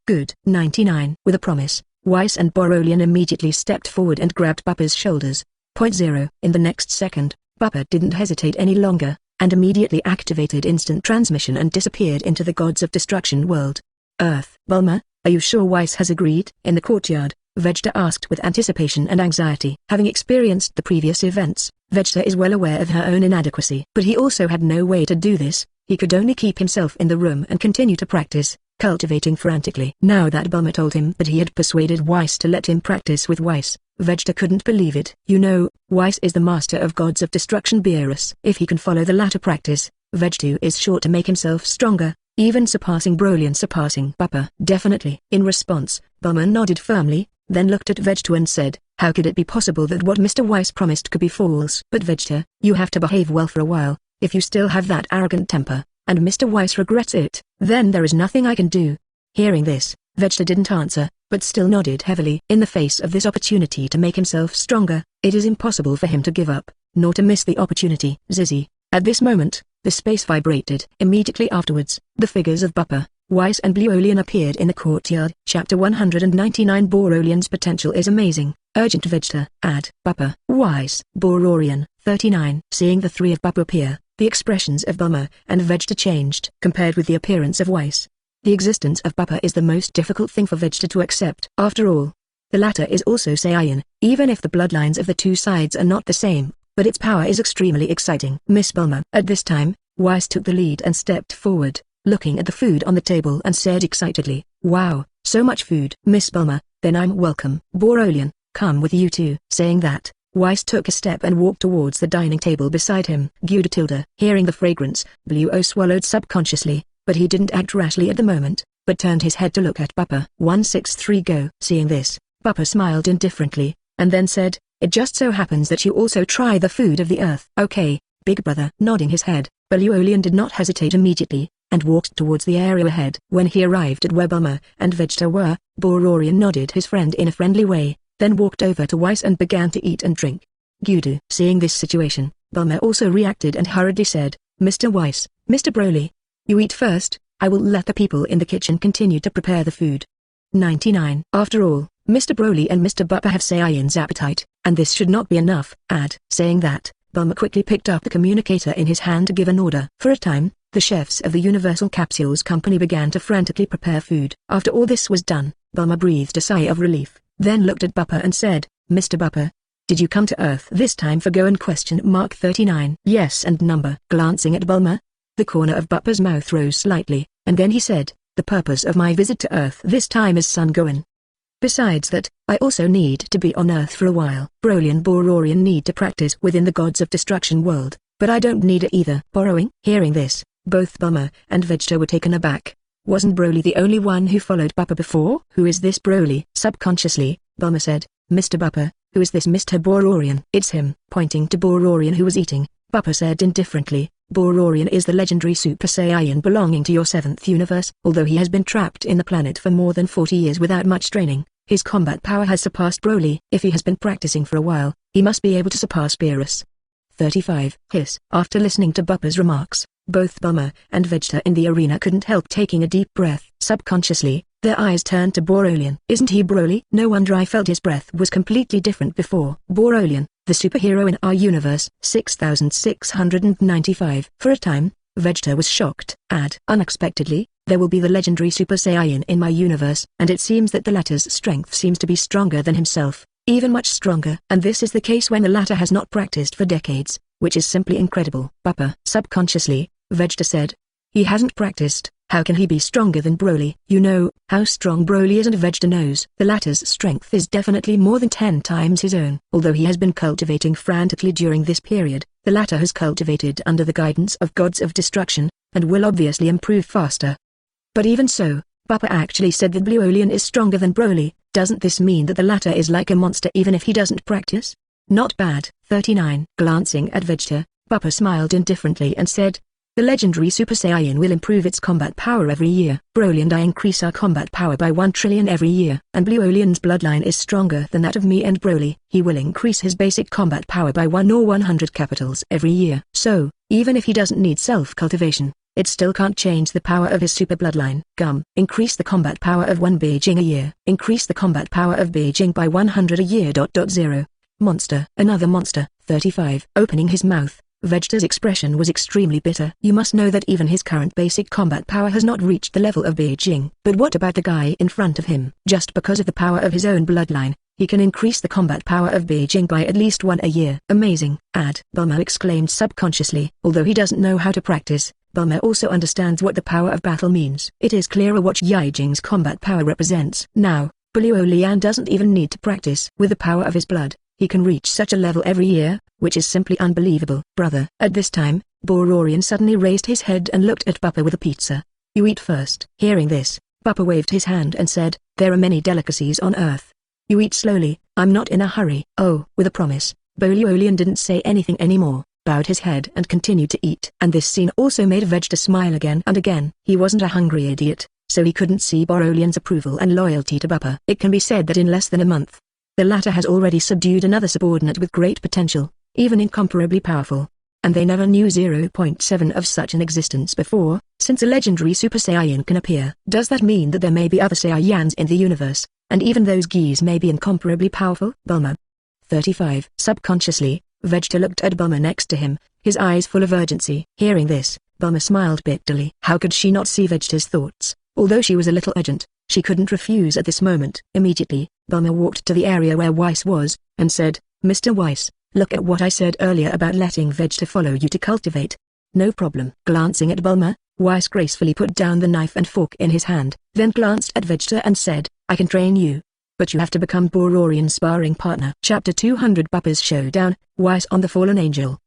Good. 99. With a promise, Whis and Borolian immediately stepped forward and grabbed Bupa's shoulders. 0. In the next second, Bupa didn't hesitate any longer, and immediately activated instant transmission and disappeared into the Gods of Destruction world. Earth. Bulma, are you sure Whis has agreed? In the courtyard, Vegeta asked with anticipation and anxiety. Having experienced the previous events, Vegeta is well aware of her own inadequacy. But he also had no way to do this, he could only keep himself in the room and continue to practice. cultivating frantically. Now that Bulma told him that he had persuaded Whis to let him practice with Whis, Vegeta couldn't believe it. You know, Whis is the master of gods of destruction Beerus. If he can follow the latter practice, Vegeta is sure to make himself stronger, even surpassing Borolian, surpassing Bupa. Definitely. In response, Bulma nodded firmly, then looked at Vegeta and said, how could it be possible that what Mr. Whis promised could be false? But Vegeta, you have to behave well for a while. If you still have that arrogant temper, and Mr. Whis regrets it, then there is nothing I can do. Hearing this, Vegeta didn't answer, but still nodded heavily. In the face of this opportunity to make himself stronger, it is impossible for him to give up, nor to miss the opportunity. Zizzy. At this moment, the space vibrated. Immediately afterwards, the figures of Bupa, Whis and Borolian appeared in the courtyard. Chapter 199 Borolian's potential is amazing. Urgent Vegeta, add, Bupa, Whis, Bororian, 39. Seeing the three of Bupa appear, the expressions of Bulma and Vegeta changed. Compared with the appearance of Whis, the existence of Bupa is the most difficult thing for Vegeta to accept. After all, the latter is also Saiyan, even if the bloodlines of the two sides are not the same, but its power is extremely exciting. Miss Bulma. At this time, Whis took the lead and stepped forward, looking at the food on the table and said excitedly, wow, so much food. Miss Bulma, then I'm welcome. Borolian, come with you too. Saying that, Whis took a step and walked towards the dining table beside him. Tilda. Hearing the fragrance, Bluo swallowed subconsciously, but he didn't act rashly at the moment, but turned his head to look at Bupa. 163 Go. Seeing this, Bupa smiled indifferently, and then said, it just so happens that you also try the food of the earth. Okay, big brother. Nodding his head, Borolian did not hesitate immediately, and walked towards the area ahead. When he arrived at where Bulma and Vegeta were, Bororian nodded his friend in a friendly way, then walked over to Whis and began to eat and drink. Gudu. Seeing this situation, Bulma also reacted and hurriedly said, Mr. Whis, Mr. Broly, you eat first, I will let the people in the kitchen continue to prepare the food. 99. After all, Mr. Broly and Mr. Bupa have Saiyan's appetite, and this should not be enough. Add. Saying that, Bulma quickly picked up the communicator in his hand to give an order. For a time, the chefs of the Universal Capsules Company began to frantically prepare food. After all this was done, Bulma breathed a sigh of relief, then looked at Bupa and said, Mr. Bupa, did you come to Earth this time for Go and question mark 39? Yes and number. Glancing at Bulma, the corner of Bupa's mouth rose slightly, and then he said, the purpose of my visit to Earth this time is Son Gohan. Besides that, I also need to be on Earth for a while. Broly and Bororian need to practice within the Gods of Destruction world, but I don't need it either. Borrowing? Hearing this, both Bulma and Vegeta were taken aback. Wasn't Broly the only one who followed Bupa before? Who is this Broly? Subconsciously, Bulma said, Mr. Bupa, who is this Mr. Bororian? It's him. Pointing to Bororian who was eating, Bupa said indifferently, Bororian is the legendary Super Saiyan belonging to your 7th universe. Although he has been trapped in the planet for more than 40 years without much training, his combat power has surpassed Broly. If he has been practicing for a while, he must be able to surpass Beerus. 35. Hiss. After listening to Bupa's remarks, both Bulma and Vegeta in the arena couldn't help taking a deep breath. Subconsciously, their eyes turned to Borolian. Isn't he Broly? No wonder I felt his breath was completely different before. Borolian, the superhero in our universe. 6695. For a time, Vegeta was shocked. Add. Unexpectedly, there will be the legendary Super Saiyan in my universe, and it seems that the latter's strength seems to be stronger than himself, even much stronger. And this is the case when the latter has not practiced for decades, which is simply incredible. Bupa. Subconsciously, Vegeta said, he hasn't practiced. How can he be stronger than Broly? You know how strong Broly is, and Vegeta knows the latter's strength is definitely more than 10 times his own. Although he has been cultivating frantically during this period, the latter has cultivated under the guidance of gods of destruction, and will obviously improve faster. But even so, Bupa actually said that Borolian is stronger than Broly. Doesn't this mean that the latter is like a monster even if he doesn't practice? Not bad. 39. Glancing at Vegeta, Bupa smiled indifferently and said, the legendary Super Saiyan will improve its combat power every year. Broly and I increase our combat power by 1 trillion every year. And Borolian's bloodline is stronger than that of me and Broly. He will increase his basic combat power by 1 or 100 capitals every year. So, even if he doesn't need self-cultivation, it still can't change the power of his super bloodline. Increase the combat power of 1 Beijing a year. Increase the combat power of Beijing by 100 a year. 0. Monster. Another monster. 35. Opening his mouth, Vegeta's expression was extremely bitter. You must know that even his current basic combat power has not reached the level of Beijing. But what about the guy in front of him? Just because of the power of his own bloodline, He can increase the combat power of Beijing by at least 1 a year. Amazing. Bulma exclaimed subconsciously. Although he doesn't know how to practice, Bulma also understands what the power of battle means. It is clearer what Yijing's combat power represents. Now, Luolian doesn't even need to practice. With the power of his blood, he can reach such a level every year, which is simply unbelievable. Brother. At this time, Bororian suddenly raised his head and looked at Bupa with a pizza. You eat first. Hearing this, Bupa waved his hand and said, there are many delicacies on earth. You eat slowly, I'm not in a hurry. Oh, with a promise, Bo Luolian didn't say anything anymore, bowed his head and continued to eat. And this scene also made Vegeta smile again and again. He wasn't a hungry idiot, so he couldn't see Borolian's approval and loyalty to Bupa. It can be said that in less than a month, the latter has already subdued another subordinate with great potential, even incomparably powerful. And they never knew 0.7 of such an existence before, since a legendary Super Saiyan can appear. Does that mean that there may be other Saiyans in the universe, and even those Gis may be incomparably powerful? Bulma. 35. Subconsciously, Vegeta looked at Bulma next to him, his eyes full of urgency. Hearing this, Bulma smiled bitterly. How could she not see Vegeta's thoughts? Although she was a little urgent, she couldn't refuse at this moment. Immediately, Bulma walked to the area where Whis was, and said, Mr. Whis, look at what I said earlier about letting Vegeta follow you to cultivate. No problem. Glancing at Bulma, Whis gracefully put down the knife and fork in his hand, then glanced at Vegeta and said, I can train you, but you have to become Bororian sparring partner. Chapter 200 BupaVS Showdown, Whis on the Fallen Angel.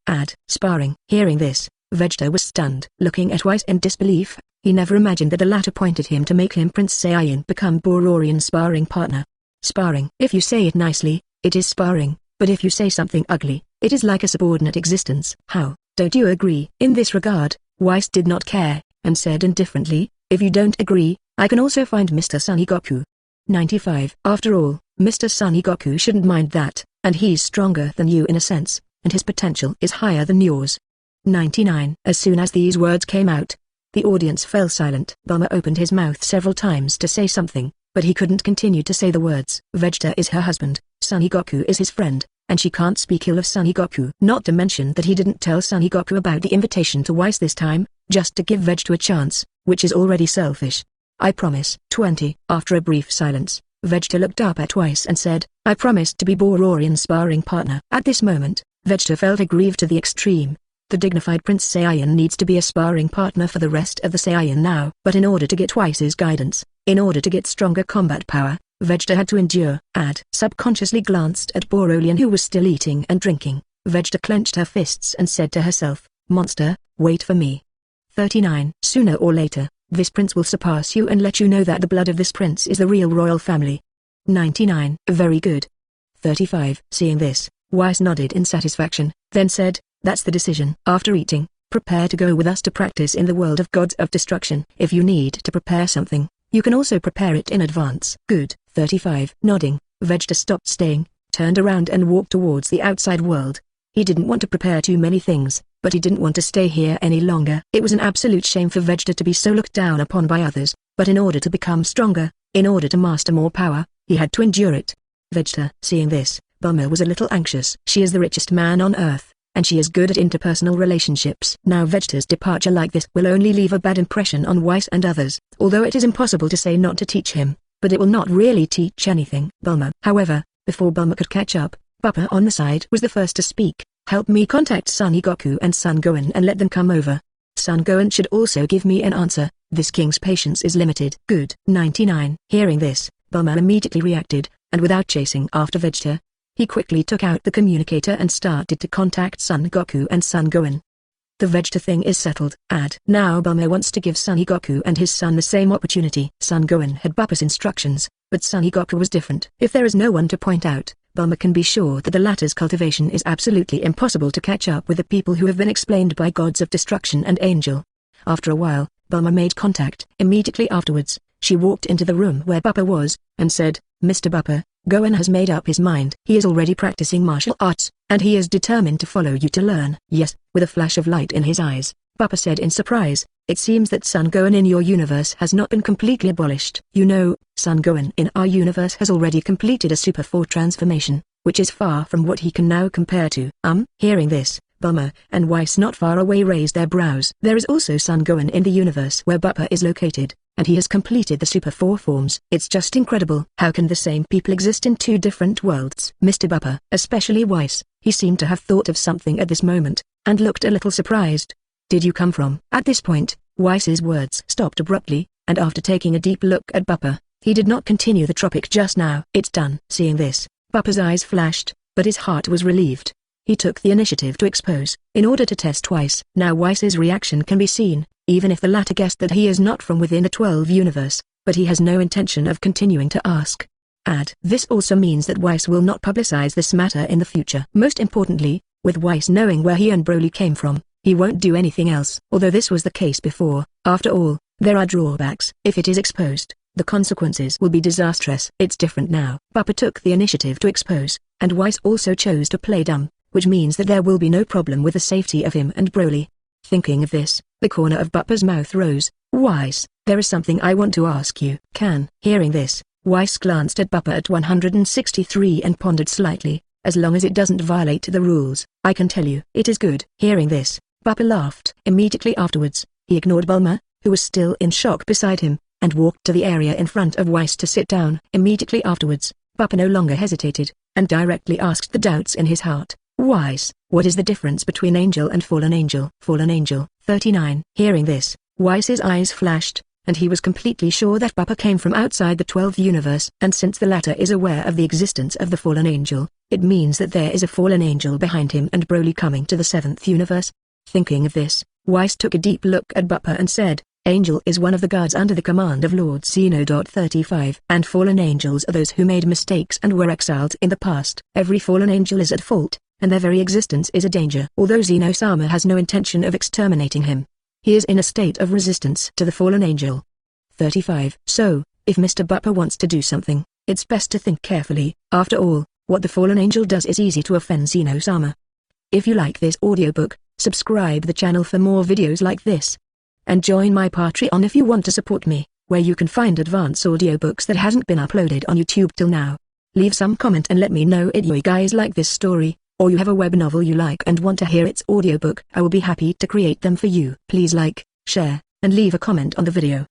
Sparring. Hearing this, Vegeta was stunned. Looking at Whis in disbelief, he never imagined that the latter pointed him to make him Prince Saiyan become Bororian sparring partner. Sparring. If you say it nicely, it is sparring. But if you say something ugly, it is like a subordinate existence. How, don't you agree? In this regard, Whis did not care, and said indifferently, if you don't agree, I can also find Mr. Son Goku. 95. After all, Mr. Son Goku shouldn't mind that, and he's stronger than you in a sense, and his potential is higher than yours. 99. As soon as these words came out, the audience fell silent. Bulma opened his mouth several times to say something, but he couldn't continue to say the words. Vegeta is her husband, Son Goku is his friend, and she can't speak ill of Son Goku. Not to mention that he didn't tell Son Goku about the invitation to Whis this time, just to give Vegeta a chance, which is already selfish. I promise. 20. After a brief silence, Vegeta looked up at Whis and said, I promised to be Bororian sparring partner. At this moment, Vegeta felt aggrieved to the extreme. The dignified Prince Saiyan needs to be a sparring partner for the rest of the Saiyan now. But in order to get Whis' guidance, in order to get stronger combat power, Vegeta had to endure. Subconsciously glanced at Borolian who was still eating and drinking. Vegeta clenched her fists and said to herself, monster, wait for me. 39. Sooner or later, this prince will surpass you and let you know that the blood of this prince is the real royal family. 99. Very good. 35. Seeing this, Whis nodded in satisfaction, then said, that's the decision. After eating, prepare to go with us to practice in the world of gods of destruction. If you need to prepare something, you can also prepare it in advance. Good. 35. Nodding, Vegeta stopped staying, turned around and walked towards the outside world. He didn't want to prepare too many things, but he didn't want to stay here any longer. It was an absolute shame for Vegeta to be so looked down upon by others, but in order to become stronger, in order to master more power, he had to endure it. Vegeta. Seeing this, Bulma was a little anxious. She is the richest man on earth, and she is good at interpersonal relationships. Now Vegeta's departure like this will only leave a bad impression on Whis and others. Although it is impossible to say not to teach him, but it will not really teach anything. Bulma. However, before Bulma could catch up, Bupa on the side was the first to speak. Help me contact Son Goku and Son Gohan and let them come over. Son Gohan should also give me an answer. This king's patience is limited. Good. 99. Hearing this, Bulma immediately reacted, and without chasing after Vegeta, he quickly took out the communicator and started to contact Son Goku and Son Gohan. The Vegeta thing is settled. Now Bulma wants to give Son Goku and his son the same opportunity. Son Gohan had Bupa's instructions, but Son Goku was different. If there is no one to point out, Bulma can be sure that the latter's cultivation is absolutely impossible to catch up with the people who have been explained by gods of destruction and angel. After a while, Bulma made contact. Immediately afterwards, she walked into the room where Bupa was, and said, Mr. Bupa, Gohan has made up his mind. He is already practicing martial arts, and he is determined to follow you to learn. Yes. With a flash of light in his eyes, Bupa said in surprise, it seems that Son Gohan in your universe has not been completely abolished. You know, Son Gohan in our universe has already completed a Super 4 transformation, which is far from what he can now compare to. Hearing this, Bulma and Whis not far away raised their brows. There is also Son Gohan in the universe where Bupa is located. and he has completed the Super 4 forms. It's just incredible. How can the same people exist in two different worlds? Mr. Bupa, especially Whis, he seemed to have thought of something at this moment, and looked a little surprised. Did you come from? At this point, Whis's words stopped abruptly, and after taking a deep look at Bupa, he did not continue the topic just now. It's done. Seeing this, Bupa's eyes flashed, but his heart was relieved. He took the initiative to expose, in order to test Whis. Now Whis's reaction can be seen, even if the latter guessed that he is not from within the 12 universe, but he has no intention of continuing to ask. This also means that Whis will not publicize this matter in the future. Most importantly, with Whis knowing where he and Broly came from, he won't do anything else. Although this was the case before, after all, there are drawbacks. If it is exposed, the consequences will be disastrous. It's different now. Bupa took the initiative to expose, and Whis also chose to play dumb, which means that there will be no problem with the safety of him and Broly. Thinking of this, the corner of Bupa's mouth rose. Whis, there is something I want to ask you. Can. Hearing this, Whis glanced at Bupa at 163 and pondered slightly. As long as it doesn't violate the rules, I can tell you. It is good. Hearing this, Bupa laughed. Immediately afterwards, he ignored Bulma, who was still in shock beside him, and walked to the area in front of Whis to sit down. Immediately afterwards, Bupa no longer hesitated, and directly asked the doubts in his heart. Whis, what is the difference between angel and fallen angel? Fallen angel, 39. Hearing this, Whis's eyes flashed, and he was completely sure that Bupa came from outside the 12th universe. And since the latter is aware of the existence of the fallen angel, it means that there is a fallen angel behind him and Broly coming to the 7th universe. Thinking of this, Whis took a deep look at Bupa and said, Angel is one of the guards under the command of Lord Zeno. 35. And fallen angels are those who made mistakes and were exiled in the past. Every fallen angel is at fault, and their very existence is a danger. Although Zeno-sama has no intention of exterminating him, he is in a state of resistance to the fallen angel. 35. So, if Mr. Bupa wants to do something, it's best to think carefully. After all, what the fallen angel does is easy to offend Zeno-sama. If you like this audiobook, subscribe the channel for more videos like this. And join my Patreon if you want to support me, where you can find advanced audiobooks that hasn't been uploaded on YouTube till now. Leave some comment and let me know if you guys like this story, or you have a web novel you like and want to hear its audiobook. I will be happy to create them for you. Please like, share, and leave a comment on the video.